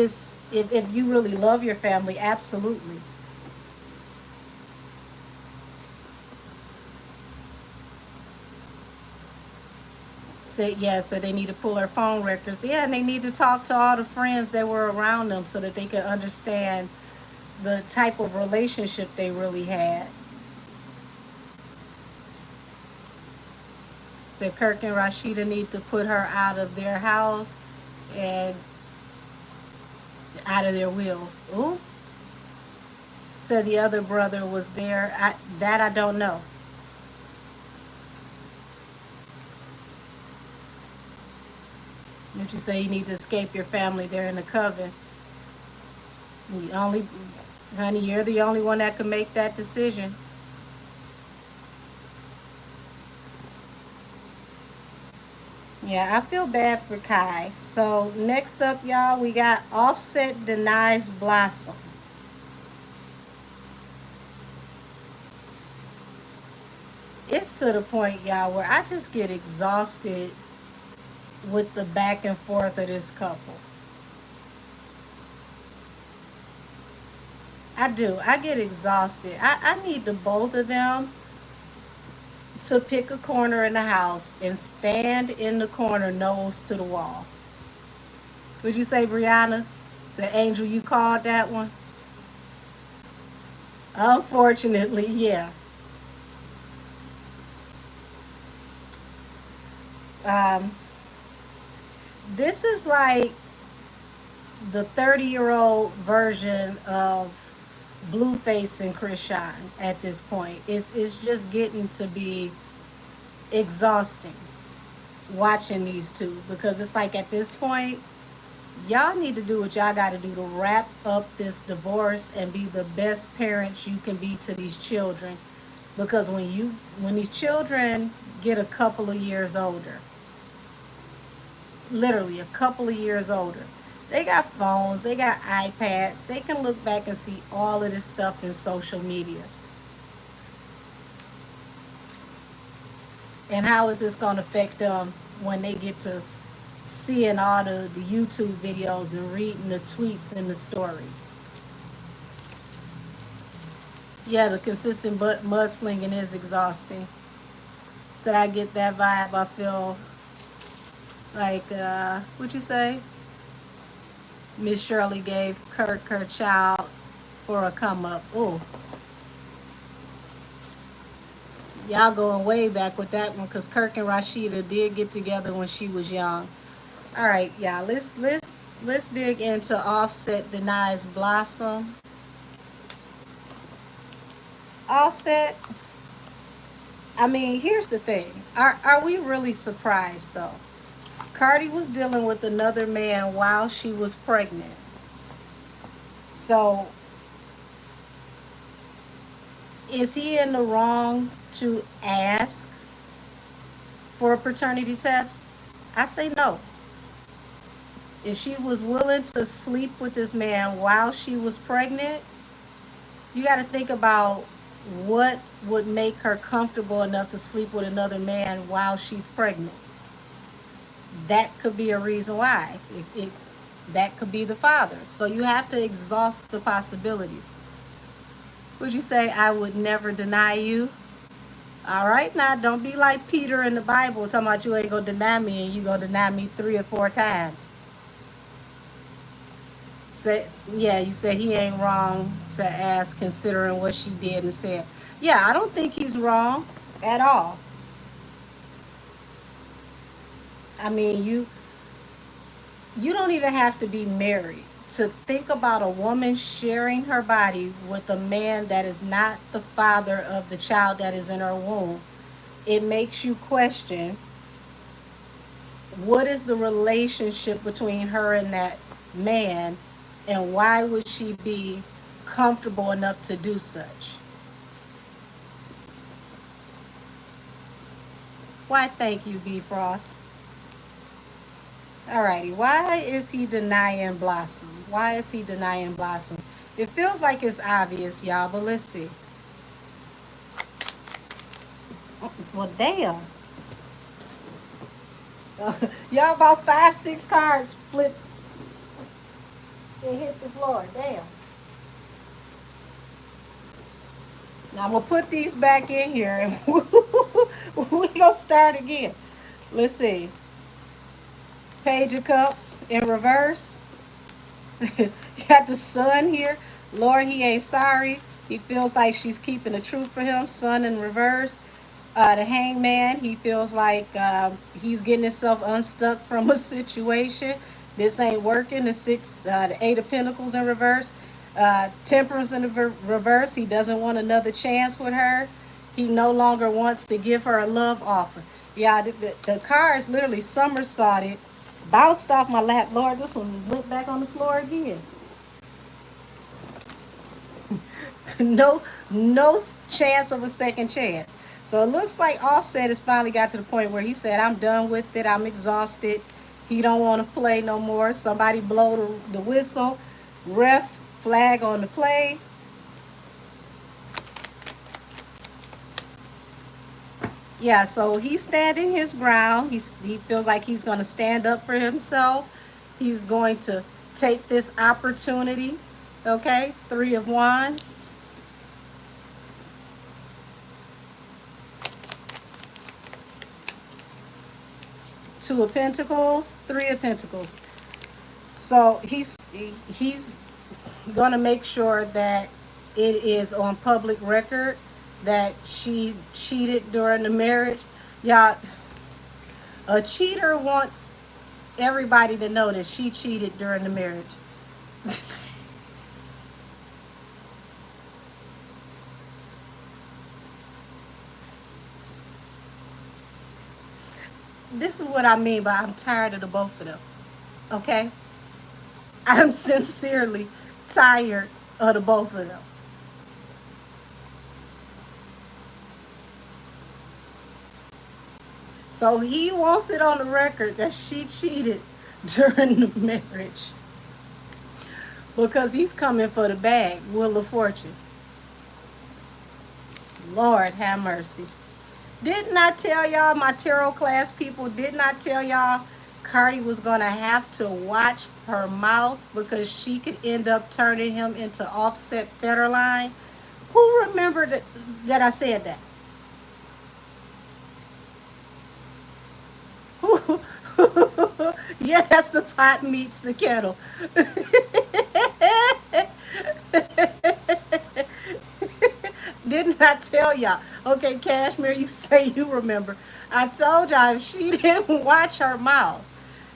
you really love your family, absolutely. Said yes, so they need to pull their phone records. Yeah, and they need to talk to all the friends that were around them so that they can understand the type of relationship they really had. Said Kirk and Rashida need to put her out of their house and out of their will. Ooh. Said the other brother was there. I don't know. If you say you need to escape your family, they're in the coven. You only, honey, you're the only one that can make that decision. Yeah, I feel bad for Kai. So next up, y'all, we got Offset denies Blossom. It's to the point, y'all, where I just get exhausted with the back and forth of this couple. I do. I get exhausted. I need the both of them to pick a corner in the house and stand in the corner nose to the wall. Would you say, Brianna? The angel you called that one? Unfortunately, yeah. Um, this is like the 30-year-old version of Blueface and Krishan at this point. It's just getting to be exhausting watching these two because it's like at this point, y'all need to do what y'all got to do to wrap up this divorce and be the best parents you can be to these children. Because when these children get a couple of years older, literally a couple of years older, they got phones, they got iPads, they can look back and see all of this stuff in social media. And how is this going to affect them when they get to seeing all the YouTube videos and reading the tweets and the stories? Yeah, the consistent mudslinging is exhausting. So I get that vibe. I feel like, what'd you say? Miss Shirley gave Kirk her child for a come up. Ooh, y'all going way back with that one because Kirk and Rashida did get together when she was young. All right, y'all. Let's dig into Offset denies Blossom. Offset. I mean, here's the thing. Are we really surprised though? Cardi was dealing with another man while she was pregnant. So is he in the wrong to ask for a paternity test? I say no. If she was willing to sleep with this man while she was pregnant, you got to think about what would make her comfortable enough to sleep with another man while she's pregnant. That could be a reason why. That could be the father. So you have to exhaust the possibilities. Would you say, I would never deny you? All right, now don't be like Peter in the Bible talking about you ain't going to deny me and you going to deny me 3 or 4 times. Say, yeah, you said he ain't wrong to ask considering what she did and said. Yeah, I don't think he's wrong at all. I mean, you don't even have to be married to think about a woman sharing her body with a man that is not the father of the child that is in her womb. It makes you question what is the relationship between her and that man, and why would she be comfortable enough to do such? Why, thank you, B Frost. Alrighty, why is he denying Blossom? Why is he denying Blossom? It feels like it's obvious, y'all, but let's see. Well, damn. Y'all about 5, 6 cards flip and hit the floor. Damn. Now I'm gonna put these back in here and we gonna start again. Let's see. Page of Cups in reverse. You got the Sun here. Lord, he ain't sorry. He feels like she's keeping the truth for him. Sun in reverse. The Hangman, he feels like he's getting himself unstuck from a situation. This ain't working. The 8 of Pentacles in reverse. Temperance in the reverse. He doesn't want another chance with her. He no longer wants to give her a love offer. Yeah, the cards literally somersaulted, bounced off my lap. Lord, this one went back on the floor again. no, no chance of a second chance. So it looks like Offset has finally got to the point where he said, "I'm done with it. I'm exhausted." He don't want to play no more. Somebody blow the whistle. Ref flag on the play. Yeah, so he's standing his ground. He feels like he's going to stand up for himself. He's going to take this opportunity. Okay, Three of Wands. Two of Pentacles, Three of Pentacles. So he's going to make sure that it is on public record that she cheated during the marriage. Y'all, a cheater wants everybody to know that she cheated during the marriage. This is what I mean by I'm tired of the both of them. Okay? I'm sincerely tired of the both of them. So he wants it on the record that she cheated during the marriage because he's coming for the bag, Wheel of Fortune. Lord have mercy. Didn't I tell y'all, my tarot class people, didn't I tell y'all Cardi was going to have to watch her mouth because she could end up turning him into Offset Federline? Who remembered that I said that? Yeah, that's the pot meets the kettle. Didn't I tell y'all? Okay, Cashmere, you say you remember. I told y'all if she didn't watch her mouth,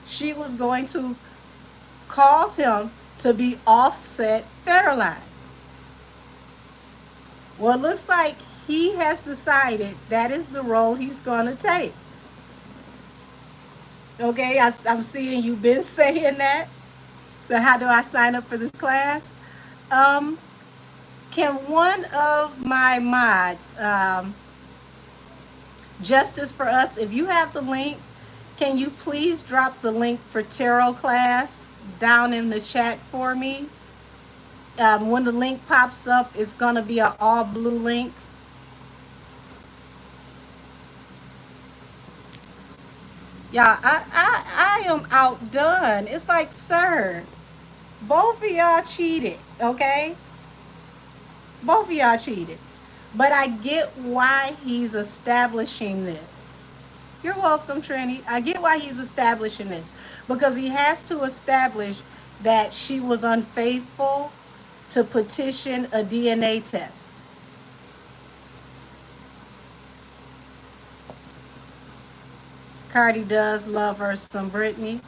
she was going to cause him to be Offset Federline. Well, it looks like he has decided that is the road he's going to take. Okay, I'm seeing you've been saying that. So how do I sign up for this class? Um, can one of my mods, Justice for Us, if you have the link, can you please drop the link for tarot class down in the chat for me? When the link pops up, it's going to be an all blue link. Yeah, I am outdone. It's like, sir, both of y'all cheated, okay? Both of y'all cheated. But I get why he's establishing this. You're welcome, Trini. I get why he's establishing this. Because he has to establish that she was unfaithful to petition a DNA test. Cardi does love her some Britney.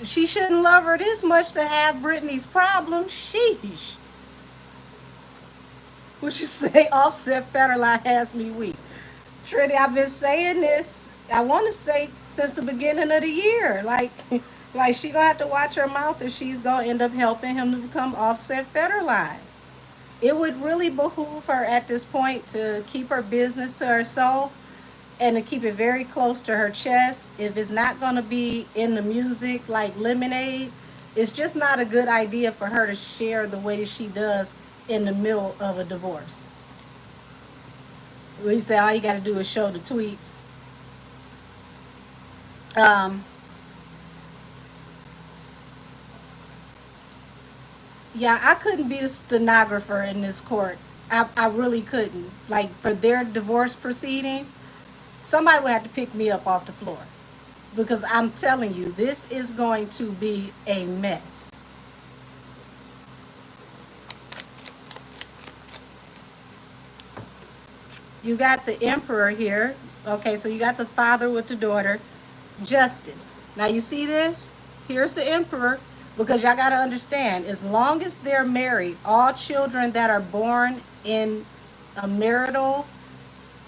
She shouldn't love her this much to have Britney's problem. Sheesh. What you say? Offset Federline has me weak. Trinity, I've been saying this, I want to say since the beginning of the year. Like she gonna have to watch her mouth if she's gonna end up helping him to become Offset Federline. It would really behoove her at this point to keep her business to herself and to keep it very close to her chest. If it's not going to be in the music like Lemonade, it's just not a good idea for her to share the way that she does in the middle of a divorce. We say all you got to do is show the tweets. Um, yeah, I couldn't be a stenographer in this court. I really couldn't. Like for their divorce proceedings, somebody would have to pick me up off the floor because I'm telling you, this is going to be a mess. You got the Emperor here. Okay, so you got the father with the daughter. Justice. Now you see this? Here's the Emperor, because y'all got to understand, as long as they're married, all children that are born in a marital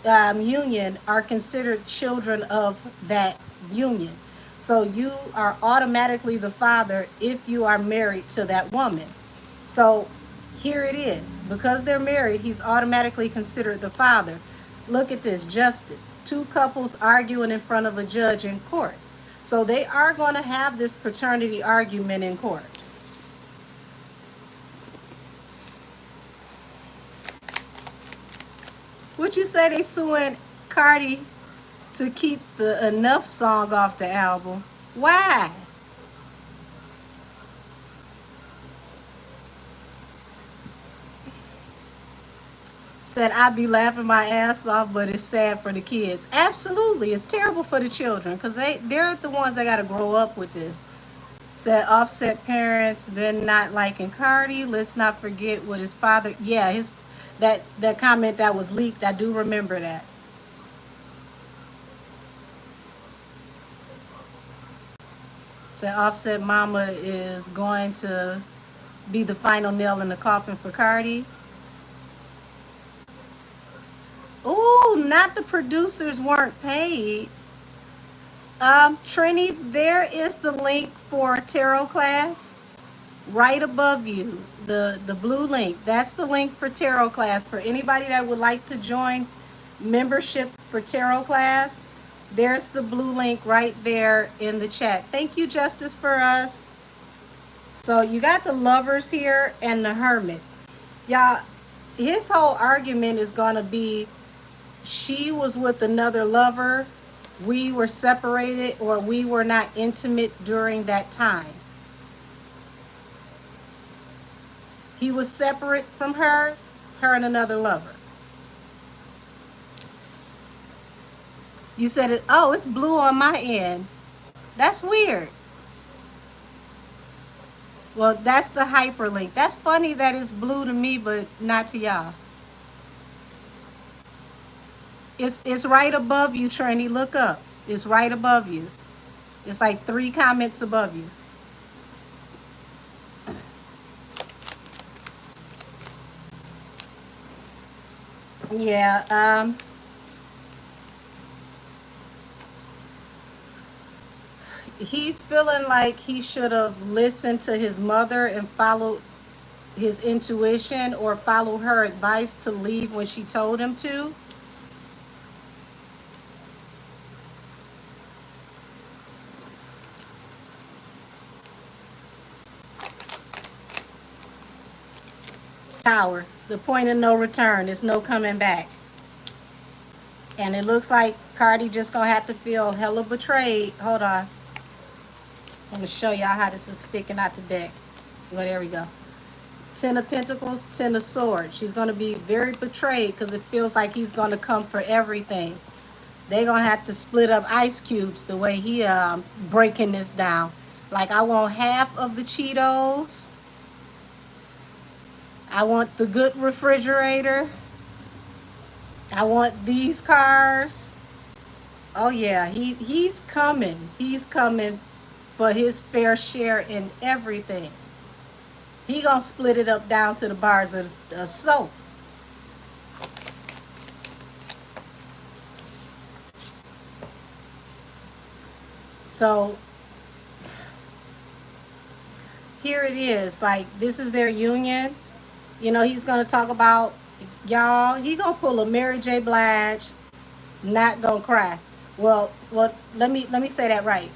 union are considered children of that union. So you are automatically the father if you are married to that woman. So here it is. because they're married, he's automatically considered the father. Look at this, justice. Two couples arguing in front of a judge in court. So they are going to have this paternity argument in court. Would you say they suing Cardi to keep the Enough song off the album? Why? Said I'd be laughing my ass off, but it's sad for the kids. Absolutely, it's terrible for the children because they're the ones that got to grow up with this. Said Offset parents been not liking Cardi. Let's not forget what his father. Yeah, his that comment that was leaked. I do remember that. Said Offset mama is going to be the final nail in the coffin for Cardi. Ooh, not the producers weren't paid. Trini, there is the link for tarot class right above you. The blue link. That's the link for tarot class. For anybody that would like to join membership for tarot class, there's the blue link right there in the chat. Thank you, Justice for Us. So you got the Lovers here and the Hermit. Y'all, his whole argument is going to be she was with another lover, we were separated, or we were not intimate during that time. He was separate from her and another lover. You said it, oh, it's blue on my end. That's weird. Well, that's the hyperlink. That's funny that it's blue to me, but not to y'all. It's right above you, Trini. Look up. It's right above you. It's like 3 comments above you. Yeah, he's feeling like he should have listened to his mother and followed his intuition or follow her advice to leave when she told him to. Tower, the point of no return. There's no coming back. And it looks like Cardi just gonna have to feel hella betrayed. Hold on. I'm gonna show y'all how this is sticking out the deck. Well, there we go. 10 of Pentacles, 10 of Swords. She's gonna be very betrayed because it feels like he's gonna come for everything. They're gonna have to split up ice cubes the way he breaking this down. Like, I want half of the Cheetos. I want the good refrigerator. I want these cars. Oh yeah, he's coming. He's coming for his fair share in everything. He gonna split it up down to the bars of soap. So here it is. Like, this is their union. You know, he's gonna talk about, y'all, he gonna pull a Mary J. Blige, not gonna cry. Well, let me say that right.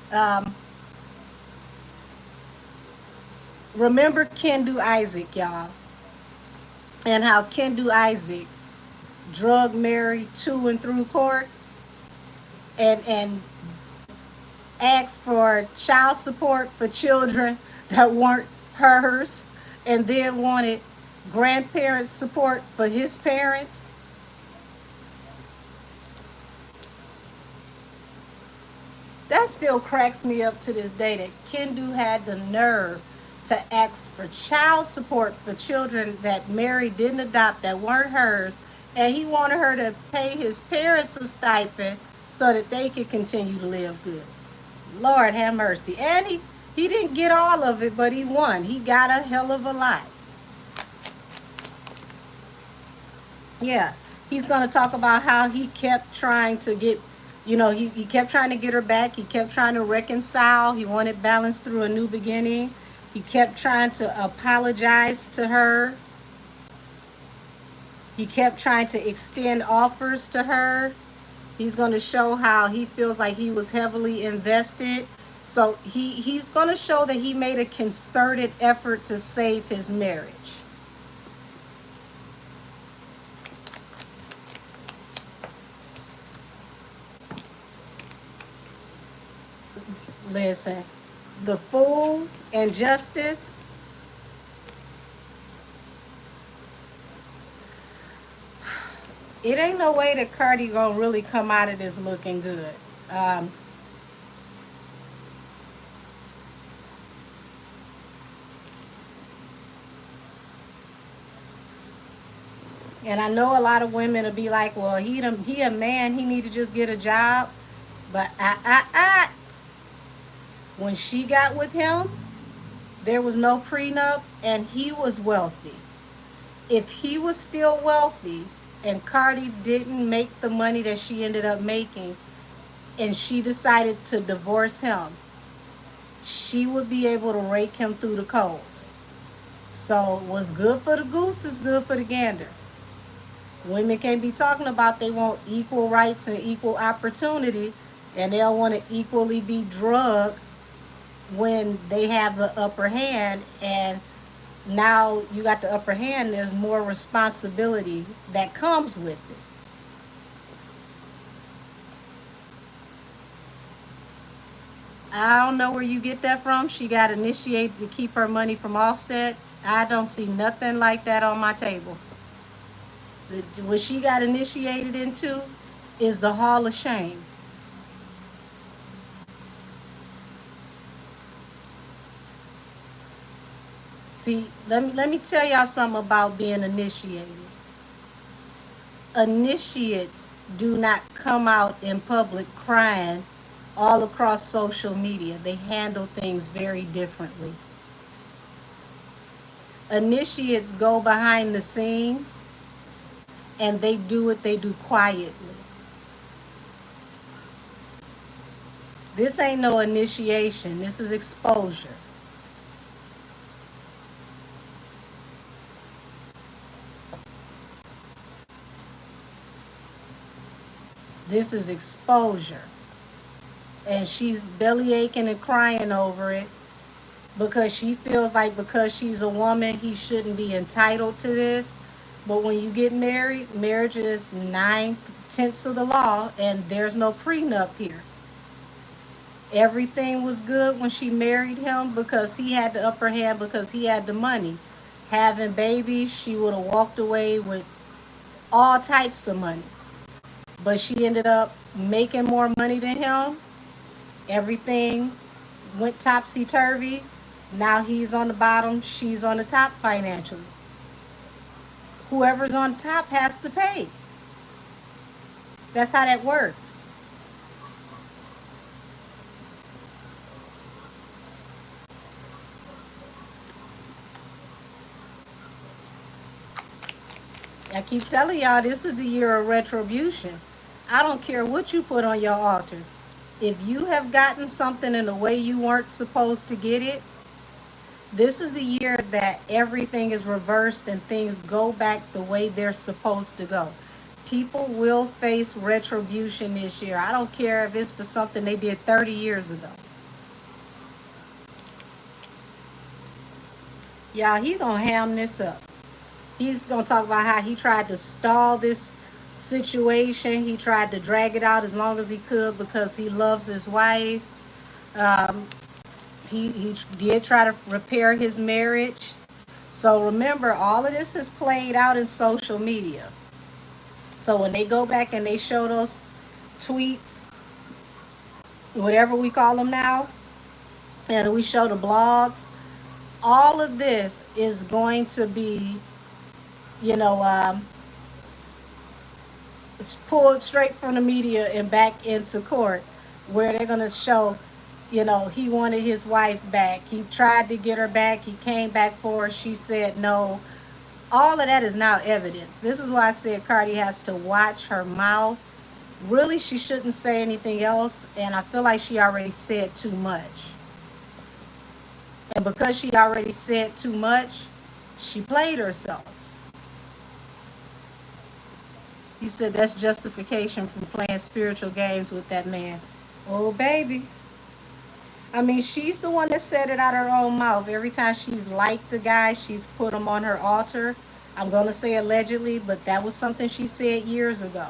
Remember Kendu Isaac, y'all, and how Kendu Isaac drug Mary to and through court and asked for child support for children that weren't hers, and then wanted grandparents support for his parents. That still cracks me up to this day that Kendu had the nerve to ask for child support for children that Mary didn't adopt, that weren't hers, and he wanted her to pay his parents a stipend so that they could continue to live good. Lord have mercy. And he didn't get all of it, but he won. He got a hell of a lot. Yeah, he's going to talk about how he kept trying to get, you know, he kept trying to get her back. He kept trying to reconcile. He wanted balance through a new beginning. He kept trying to apologize to her. He kept trying to extend offers to her. He's going to show how he feels like he was heavily invested. So he's going to show that he made a concerted effort to save his marriage. Listen, the Fool and Justice. It ain't no way that Cardi gonna really come out of this looking good. Um, and I know a lot of women will be like, "Well, he a man. He need to just get a job." But when she got with him, there was no prenup, and he was wealthy. If he was still wealthy, and Cardi didn't make the money that she ended up making, and she decided to divorce him, she would be able to rake him through the coals. So what's good for the goose is good for the gander. Women can't be talking about they want equal rights and equal opportunity, and they'll want to equally be drugged when they have the upper hand. And now you got the upper hand, there's more responsibility that comes with it. I don't know where you get that from. She got initiated to keep her money from Offset. I don't see nothing like that on my table. What she got initiated into is the Hall of Shame. See, let me tell y'all something about being initiated. Initiates do not come out in public crying all across social media. They handle things very differently. Initiates go behind the scenes and they do what they do quietly. This ain't no initiation, this is exposure. This is exposure. And she's belly aching and crying over it because she feels like because she's a woman, he shouldn't be entitled to this. But when you get married, marriage is 9/10 of the law, and there's no prenup here. Everything was good when she married him because he had the upper hand, because he had the money. Having babies, she would have walked away with all types of money. But she ended up making more money than him. Everything went topsy-turvy. Now he's on the bottom, she's on the top financially. Whoever's on top has to pay. That's how that works. I keep telling y'all, this is the year of retribution. I don't care what you put on your altar. If you have gotten something in the way you weren't supposed to get it, this is the year that everything is reversed and things go back the way they're supposed to go. People will face retribution this year. I don't care if it's for something they did 30 years ago. Y'all, he gonna ham this up. He's gonna talk about how he tried to stall this situation. He tried to drag it out as long as he could because he loves his wife. Um, he did try to repair his marriage. So remember, all of this is played out in social media. So when they go back and they show those tweets, whatever we call them now, and we show the blogs, all of this is going to be, you know, pulled straight from the media and back into court, where they're going to show, you know, he wanted his wife back. He tried to get her back. He came back for her. She said no. All of that is now evidence. This is why I said Cardi has to watch her mouth. Really, she shouldn't say anything else. And I feel like she already said too much. And because she already said too much, she played herself. You said that's justification from playing spiritual games with that man. Oh, baby. I mean, she's the one that said it out of her own mouth. Every time she's liked the guy, she's put him on her altar. I'm going to say allegedly, but that was something she said years ago.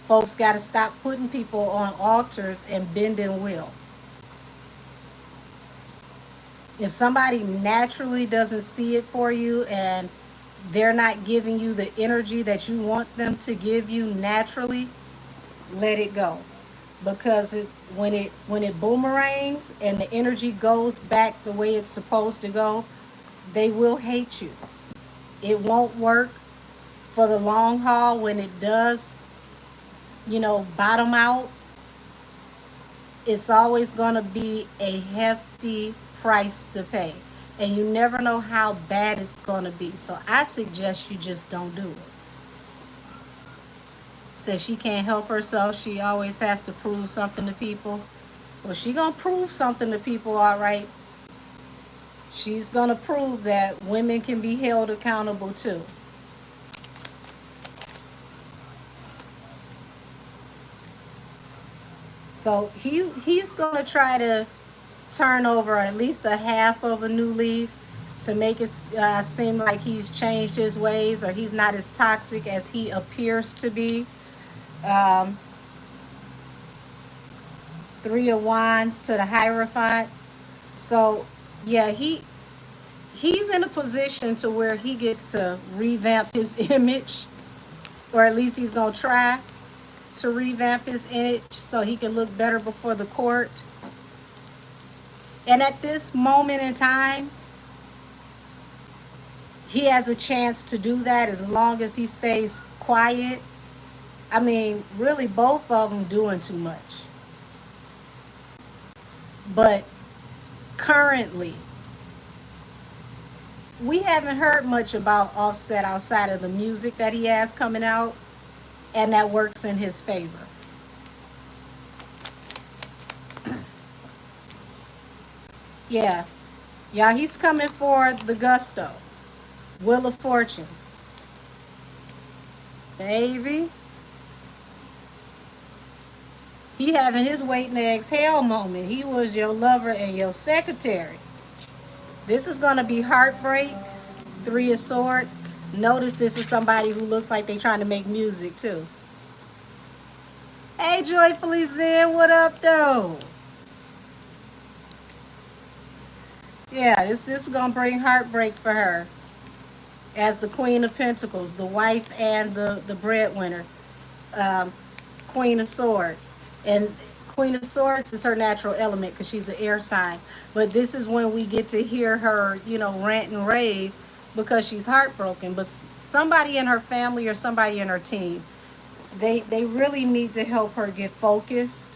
Folks got to stop putting people on altars and bending will. If somebody naturally doesn't see it for you and they're not giving you the energy that you want them to give you naturally, let it go. Because when it boomerangs and the energy goes back the way it's supposed to go, they will hate you. It won't work for the long haul. When it does, bottom out, it's always going to be a hefty price to pay. And you never know how bad it's going to be. So I suggest you just don't do it. Says she can't help herself. She always has to prove something to people. Well, she going to prove something to people, all right. She's going to prove that women can be held accountable too. So he's going to try to turn over at least a half of a new leaf to make it seem like he's changed his ways or he's not as toxic as he appears to be. Um, Three of Wands to the Hierophant. So yeah, he's in a position to where he gets to revamp his image, or at least he's gonna try to revamp his image so he can look better before the court. And at this moment in time, he has a chance to do that as long as he stays quiet. I mean, really, both of them doing too much. But currently, we haven't heard much about Offset outside of the music that he has coming out, and that works in his favor. Yeah. Yeah, he's coming for the gusto. Wheel of Fortune. Baby. He having his wait and exhale moment. He was your lover and your secretary. This is going to be heartbreak. Three of Swords. Notice this is somebody who looks like they're trying to make music too. Hey, Joyfully Zen, what up though? Yeah, this is going to bring heartbreak for her. As the Queen of Pentacles, the wife and the breadwinner. Um, Queen of Swords. And Queen of Swords is her natural element because she's an air sign. But this is when we get to hear her, rant and rave because she's heartbroken. But somebody in her family or somebody in her team, they really need to help her get focused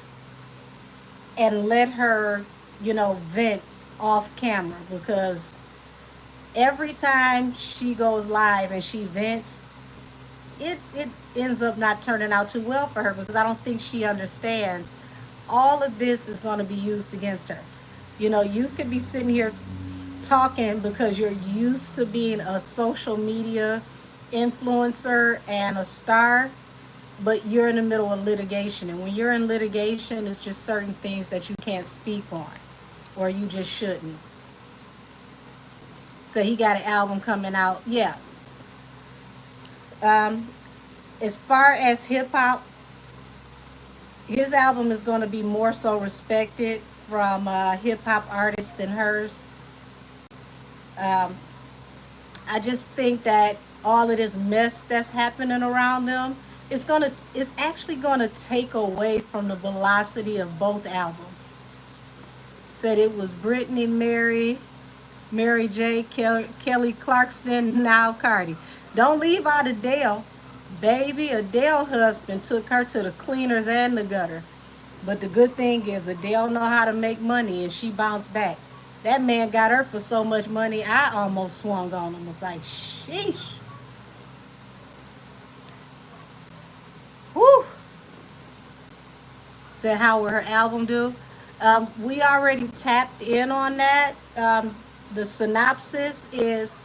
and let her, vent off camera, because every time she goes live and she vents, it ends up not turning out too well for her, because I don't think she understands all of this is going to be used against her. You could be sitting here talking because you're used to being a social media influencer and a star, but you're in the middle of litigation. And when you're in litigation, it's just certain things that you can't speak on, or you just shouldn't. So he got an album coming out. Yeah. As far as hip hop, his album is going to be more so respected from hip hop artists than hers. I just think that all of this mess that's happening around them it's actually gonna take away from the velocity of both albums. Said it was Britney, Mary J, Kelly Clarkson, now Cardi. Don't leave out Adele. Baby, Adele husband took her to the cleaners and the gutter. But the good thing is Adele know how to make money and she bounced back. That man got her for so much money, I almost swung on him. Was like, sheesh. Whew. Said, how will her album do? We already tapped in on that. The synopsis is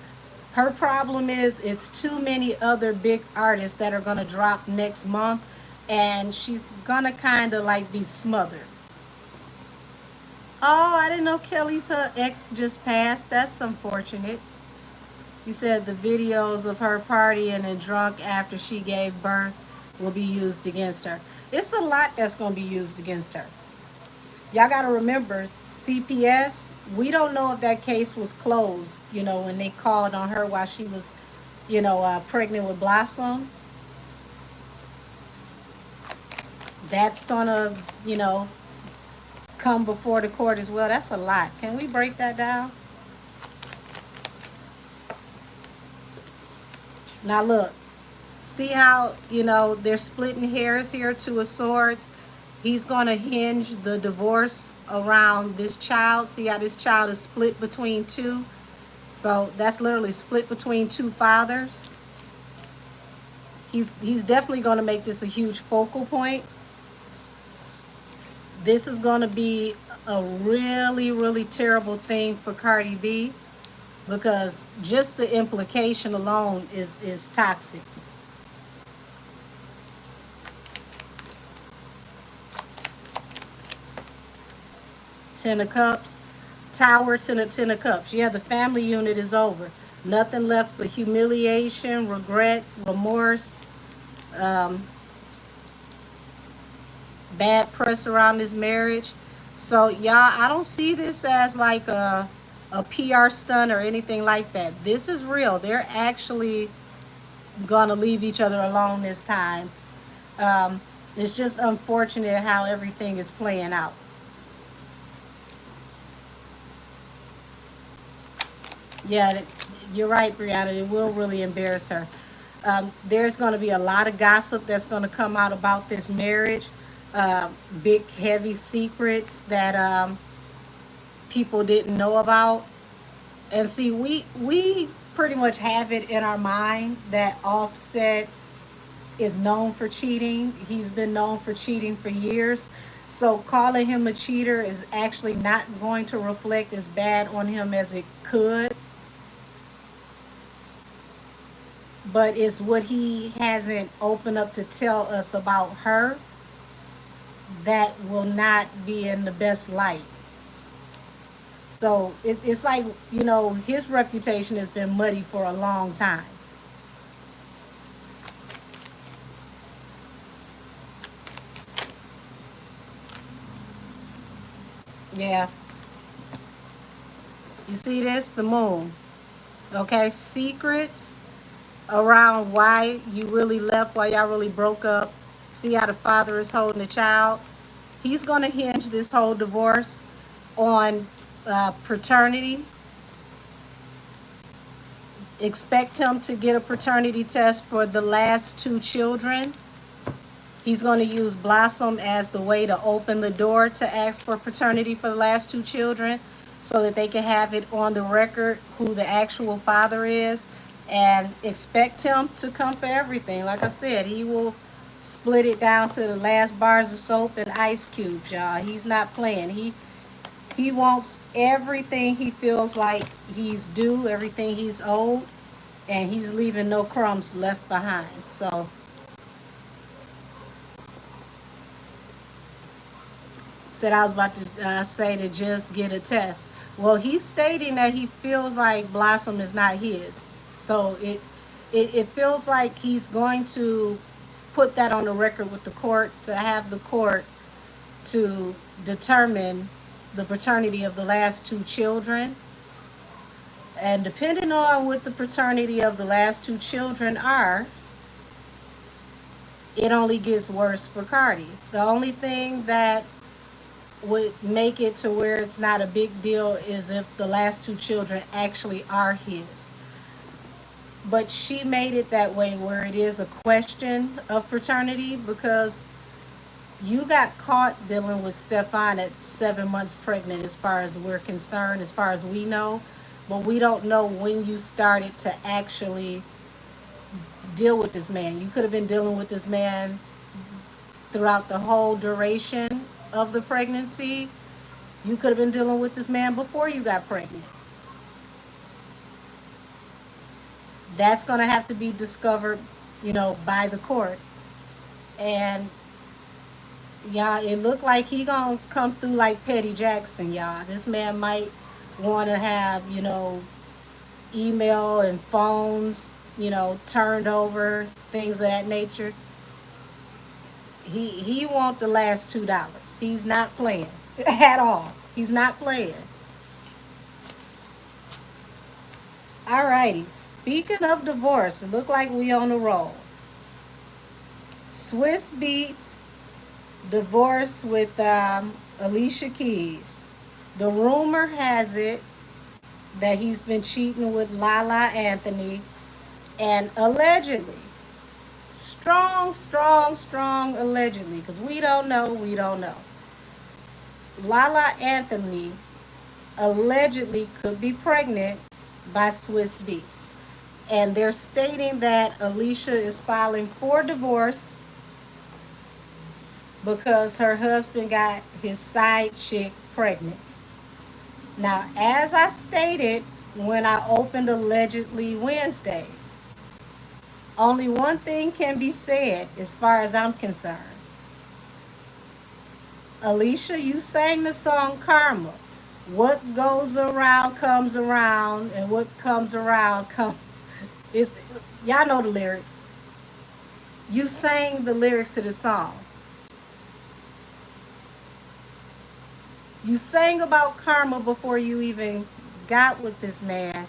Her problem is it's too many other big artists that are gonna drop next month, and she's gonna kind of like be smothered. Oh, I didn't know Kelly's her ex just passed. That's unfortunate. You said the videos of her partying and drunk after she gave birth will be used against her. It's a lot that's going to be used against her. Y'all got to remember, CPS, we don't know if that case was closed, when they called on her while she was, pregnant with Blossom. That's going to, come before the court as well. That's a lot. Can we break that down? Now look, see how, they're splitting hairs here, two of swords. He's going to hinge the divorce around this child. See how this child is split between two? So that's literally split between two fathers. He's definitely going to make this a huge focal point. This is going to be a really, really terrible thing for Cardi B, because just the implication alone is toxic. Ten of Cups, Tower to the Ten of Cups. Yeah, the family unit is over. Nothing left but humiliation, regret, remorse, bad press around this marriage. So y'all, I don't see this as like a PR stunt or anything like that. This is real. They're actually gonna leave each other alone this time. It's just unfortunate how everything is playing out. Yeah, you're right, Brianna. It will really embarrass her. There's going to be a lot of gossip that's going to come out about this marriage. Big, heavy secrets that people didn't know about. And see, we pretty much have it in our mind that Offset is known for cheating. He's been known for cheating for years. So calling him a cheater is actually not going to reflect as bad on him as it could. But it's what he hasn't opened up to tell us about her that will not be in the best light. So it's like, his reputation has been muddy for a long time. Yeah. You see this? The moon. Okay? Secrets around why you really left, why y'all really broke up. See how the father is holding the child. He's going to hinge this whole divorce on paternity. Expect him to get a paternity test for the last two children. He's going to use Blossom as the way to open the door to ask for paternity for the last two children, so that they can have it on the record who the actual father is. And expect him to come for everything. Like I said, he will split it down to the last bars of soap and ice cubes, y'all. He's not playing. He wants everything he feels like he's due, everything he's owed, and he's leaving no crumbs left behind. So said I was about to say to just get a test. Well, he's stating that he feels like Blossom is not his. So it feels like he's going to put that on the record with the court, to have the court to determine the paternity of the last two children. And depending on what the paternity of the last two children are, it only gets worse for Cardi. The only thing that would make it to where it's not a big deal is if the last two children actually are his. But she made it that way where it is a question of paternity, because you got caught dealing with Stefan at 7 months pregnant, as far as we're concerned, as far as we know. But we don't know when you started to actually deal with this man. You could have been dealing with this man throughout the whole duration of the pregnancy. You could have been dealing with this man before you got pregnant. That's going to have to be discovered, by the court. And y'all, it looked like he going to come through like Petty Jackson, y'all. This man might want to have, email and phones, turned over, things of that nature. He want the last $2. He's not playing at all. He's not playing. Alrighty. Speaking of divorce, it look like we on a roll. Swizz Beatz divorce with Alicia Keys. The rumor has it that he's been cheating with Lala Anthony, and allegedly, strong allegedly, because we don't know. Lala Anthony allegedly could be pregnant by Swizz Beatz. And they're stating that Alicia is filing for divorce because her husband got his side chick pregnant. Now, as I stated when I opened Allegedly Wednesdays, only one thing can be said as far as I'm concerned. Alicia, you sang the song Karma. What goes around comes around, and what comes around comes. Y'all know the lyrics. You sang the lyrics to the song. You sang about karma before you even got with this man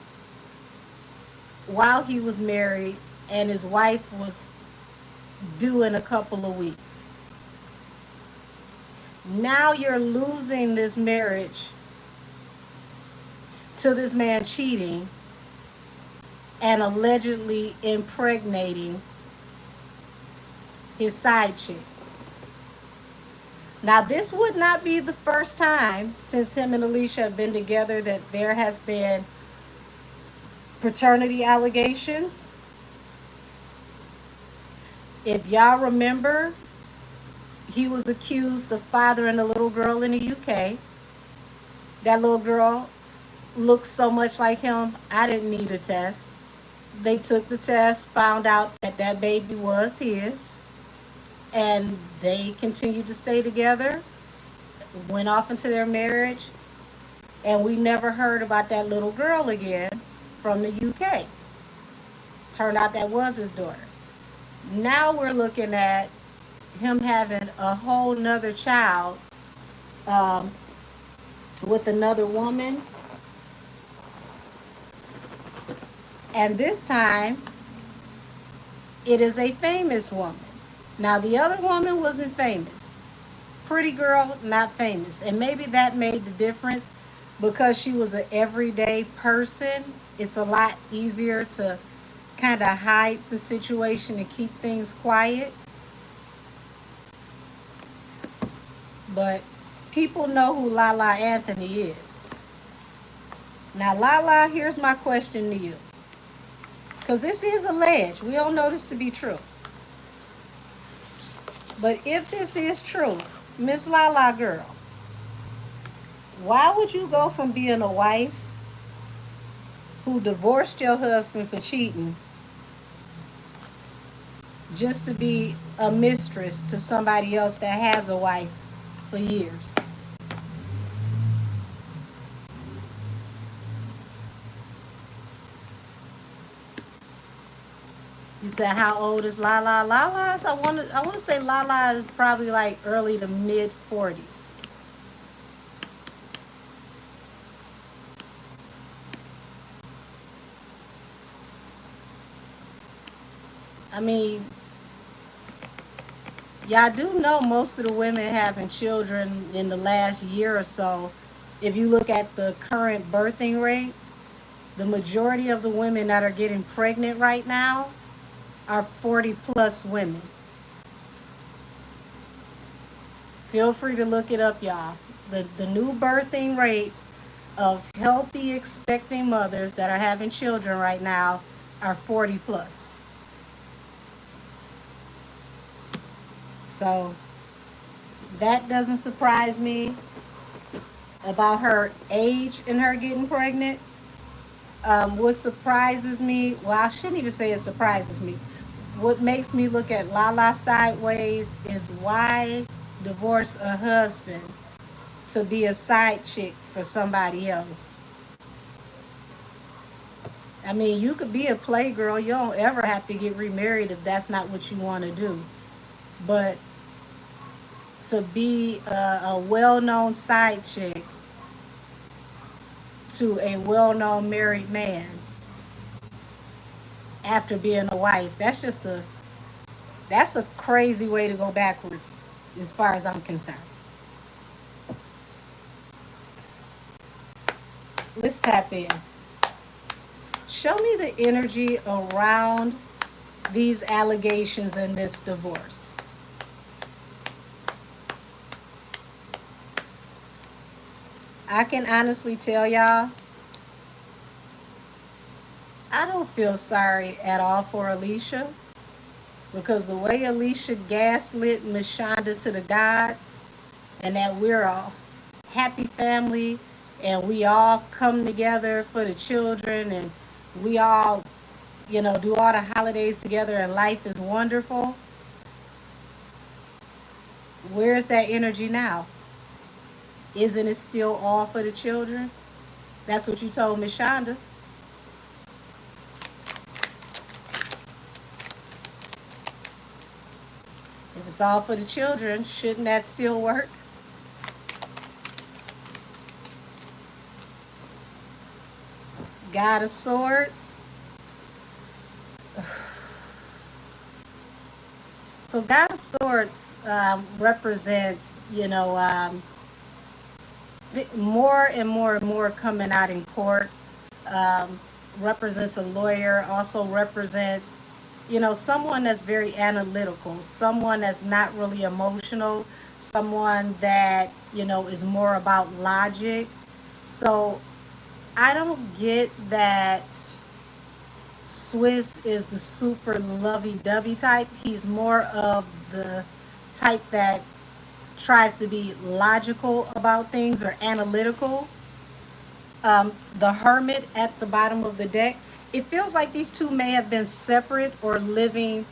while he was married and his wife was due in a couple of weeks. Now you're losing this marriage to this man cheating and allegedly impregnating his side chick. Now, this would not be the first time since him and Alicia have been together that there has been paternity allegations. If y'all remember, he was accused of fathering a little girl in the UK. That little girl looked so much like him, I didn't need a test. They took the test, found out that that baby was his, and they continued to stay together, went off into their marriage, and we never heard about that little girl again from the UK. Turned out that was his daughter. Now we're looking at him having a whole nother child with another woman. And this time, it is a famous woman. Now, the other woman wasn't famous. Pretty girl, not famous. And maybe that made the difference because she was an everyday person. It's a lot easier to kind of hide the situation and keep things quiet. But people know who Lala Anthony is. Now, Lala, here's my question to you. Because this is alleged. We don't know this to be true. But if this is true, Miss Lala girl, why would you go from being a wife who divorced your husband for cheating just to be a mistress to somebody else that has a wife for years? You said how old is Lala? Lala's I want to say Lala is probably like early to mid 40s. I mean, y'all do know most of the women having children in the last year or so. If you look at the current birthing rate, the majority of the women that are getting pregnant right now are 40 plus women. Feel free to look it up, y'all. The new birthing rates of healthy expecting mothers that are having children right now are 40 plus. So that doesn't surprise me about her age and her getting pregnant. What surprises me, well, I shouldn't even say it surprises me. What makes me look at Lala sideways is why divorce a husband to be a side chick for somebody else. I mean, you could be a playgirl. You don't ever have to get remarried if that's not what you want to do. But to be a well-known side chick to a well-known married man after being a wife, that's a crazy way to go backwards as far as I'm concerned. Let's tap in. Show me the energy around these allegations and this divorce. I can honestly tell y'all, I don't feel sorry at all for Alicia because the way Alicia gaslit Miss Shonda to the gods and that we're a happy family and we all come together for the children and we all, do all the holidays together and life is wonderful. Where's that energy now? Isn't it still all for the children? That's what you told Miss Shonda. If it's all for the children, shouldn't that still work? God of Swords. So God of Swords represents, more and more and more coming out in court. Represents a lawyer, also represents, someone that's very analytical, someone that's not really emotional, someone that, is more about logic. So I don't get that Swizz is the super lovey-dovey type. He's more of the type that tries to be logical about things or analytical. The Hermit at the bottom of the deck. It feels like these two may have been separate or living.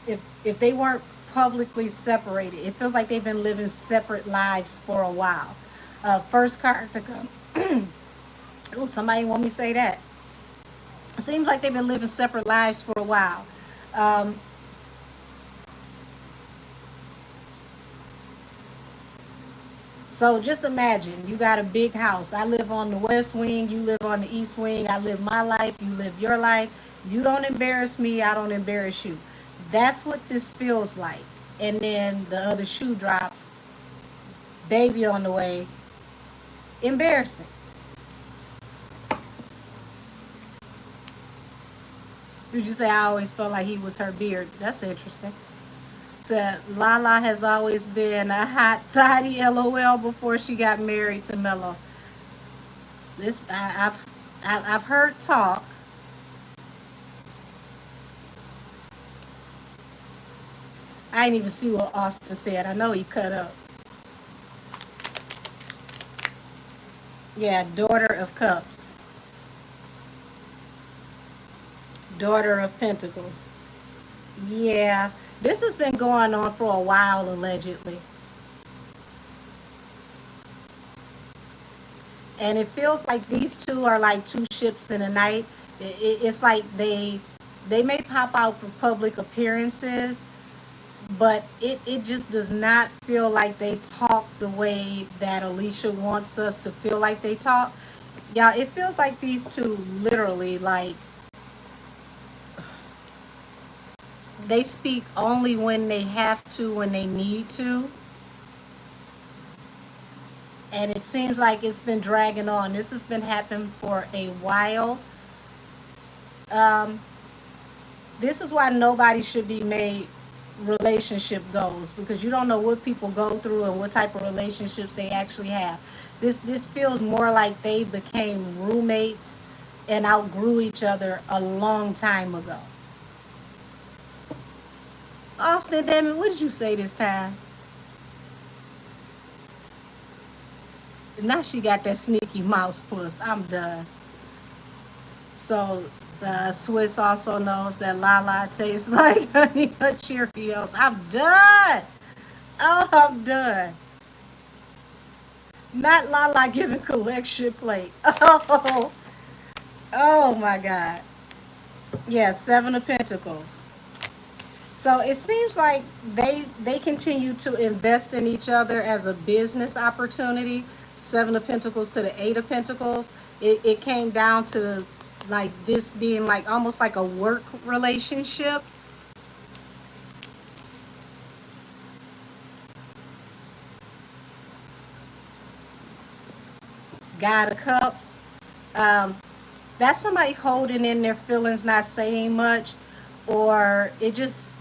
If they weren't publicly separated, it feels like they've been living separate lives for a while. First card to come. Oh, somebody want me to say that. It seems like they've been living separate lives for a while. Um, so just imagine you got a big house. I live on the west wing, you live on the east wing. I live my life, you live your life. You don't embarrass me, I don't embarrass you. That's what this feels like. And then the other shoe drops, baby on the way. Embarrassing. Did you say I always felt like he was her beard? That's interesting. Said Lala has always been a hot thotty LOL before she got married to Mello. This I've heard talk. I didn't even see what Austin said. I know he cut up. Yeah, daughter of cups, daughter of pentacles. Yeah, this has been going on for a while, allegedly. And it feels like these two are like two ships in the night. It's like they may pop out for public appearances, but it just does not feel like they talk the way that Alicia wants us to feel like they talk. Yeah, it feels like these two literally like they speak only when they have to, when they need to. And it seems like it's been dragging on. This has been happening for a while. Um, this is why nobody should be made relationship goals, because you don't know what people go through and what type of relationships they actually have. This feels more like they became roommates and outgrew each other a long time ago. Austin, damn it, what did you say this time? Now she got that sneaky mouse puss. I'm done. So Swizz also knows that Lala tastes like Honey Nut Cheerios. I'm done. Oh, I'm done. Not Lala giving collection plate. Oh, oh my God. Yeah, Seven of Pentacles. So it seems like they continue to invest in each other as a business opportunity. Seven of Pentacles to the Eight of Pentacles. It came down to like this being like almost like a work relationship. God of Cups. Um, that's somebody holding in their feelings, not saying much, or it just,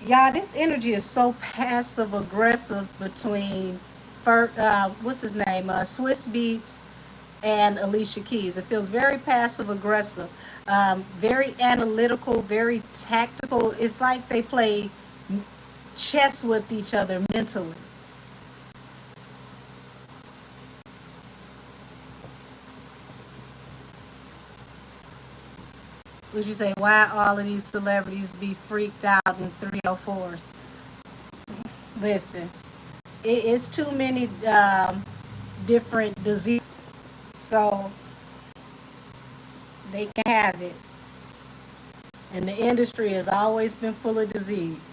yeah, this energy is so passive aggressive between, what's his name, Swiss Beats and Alicia Keys. It feels very passive aggressive, very analytical, very tactical. It's like they play chess with each other mentally. Would you say why all of these celebrities be freaked out in 304s? Listen, it's too many different diseases, so they can have it. And the industry has always been full of disease.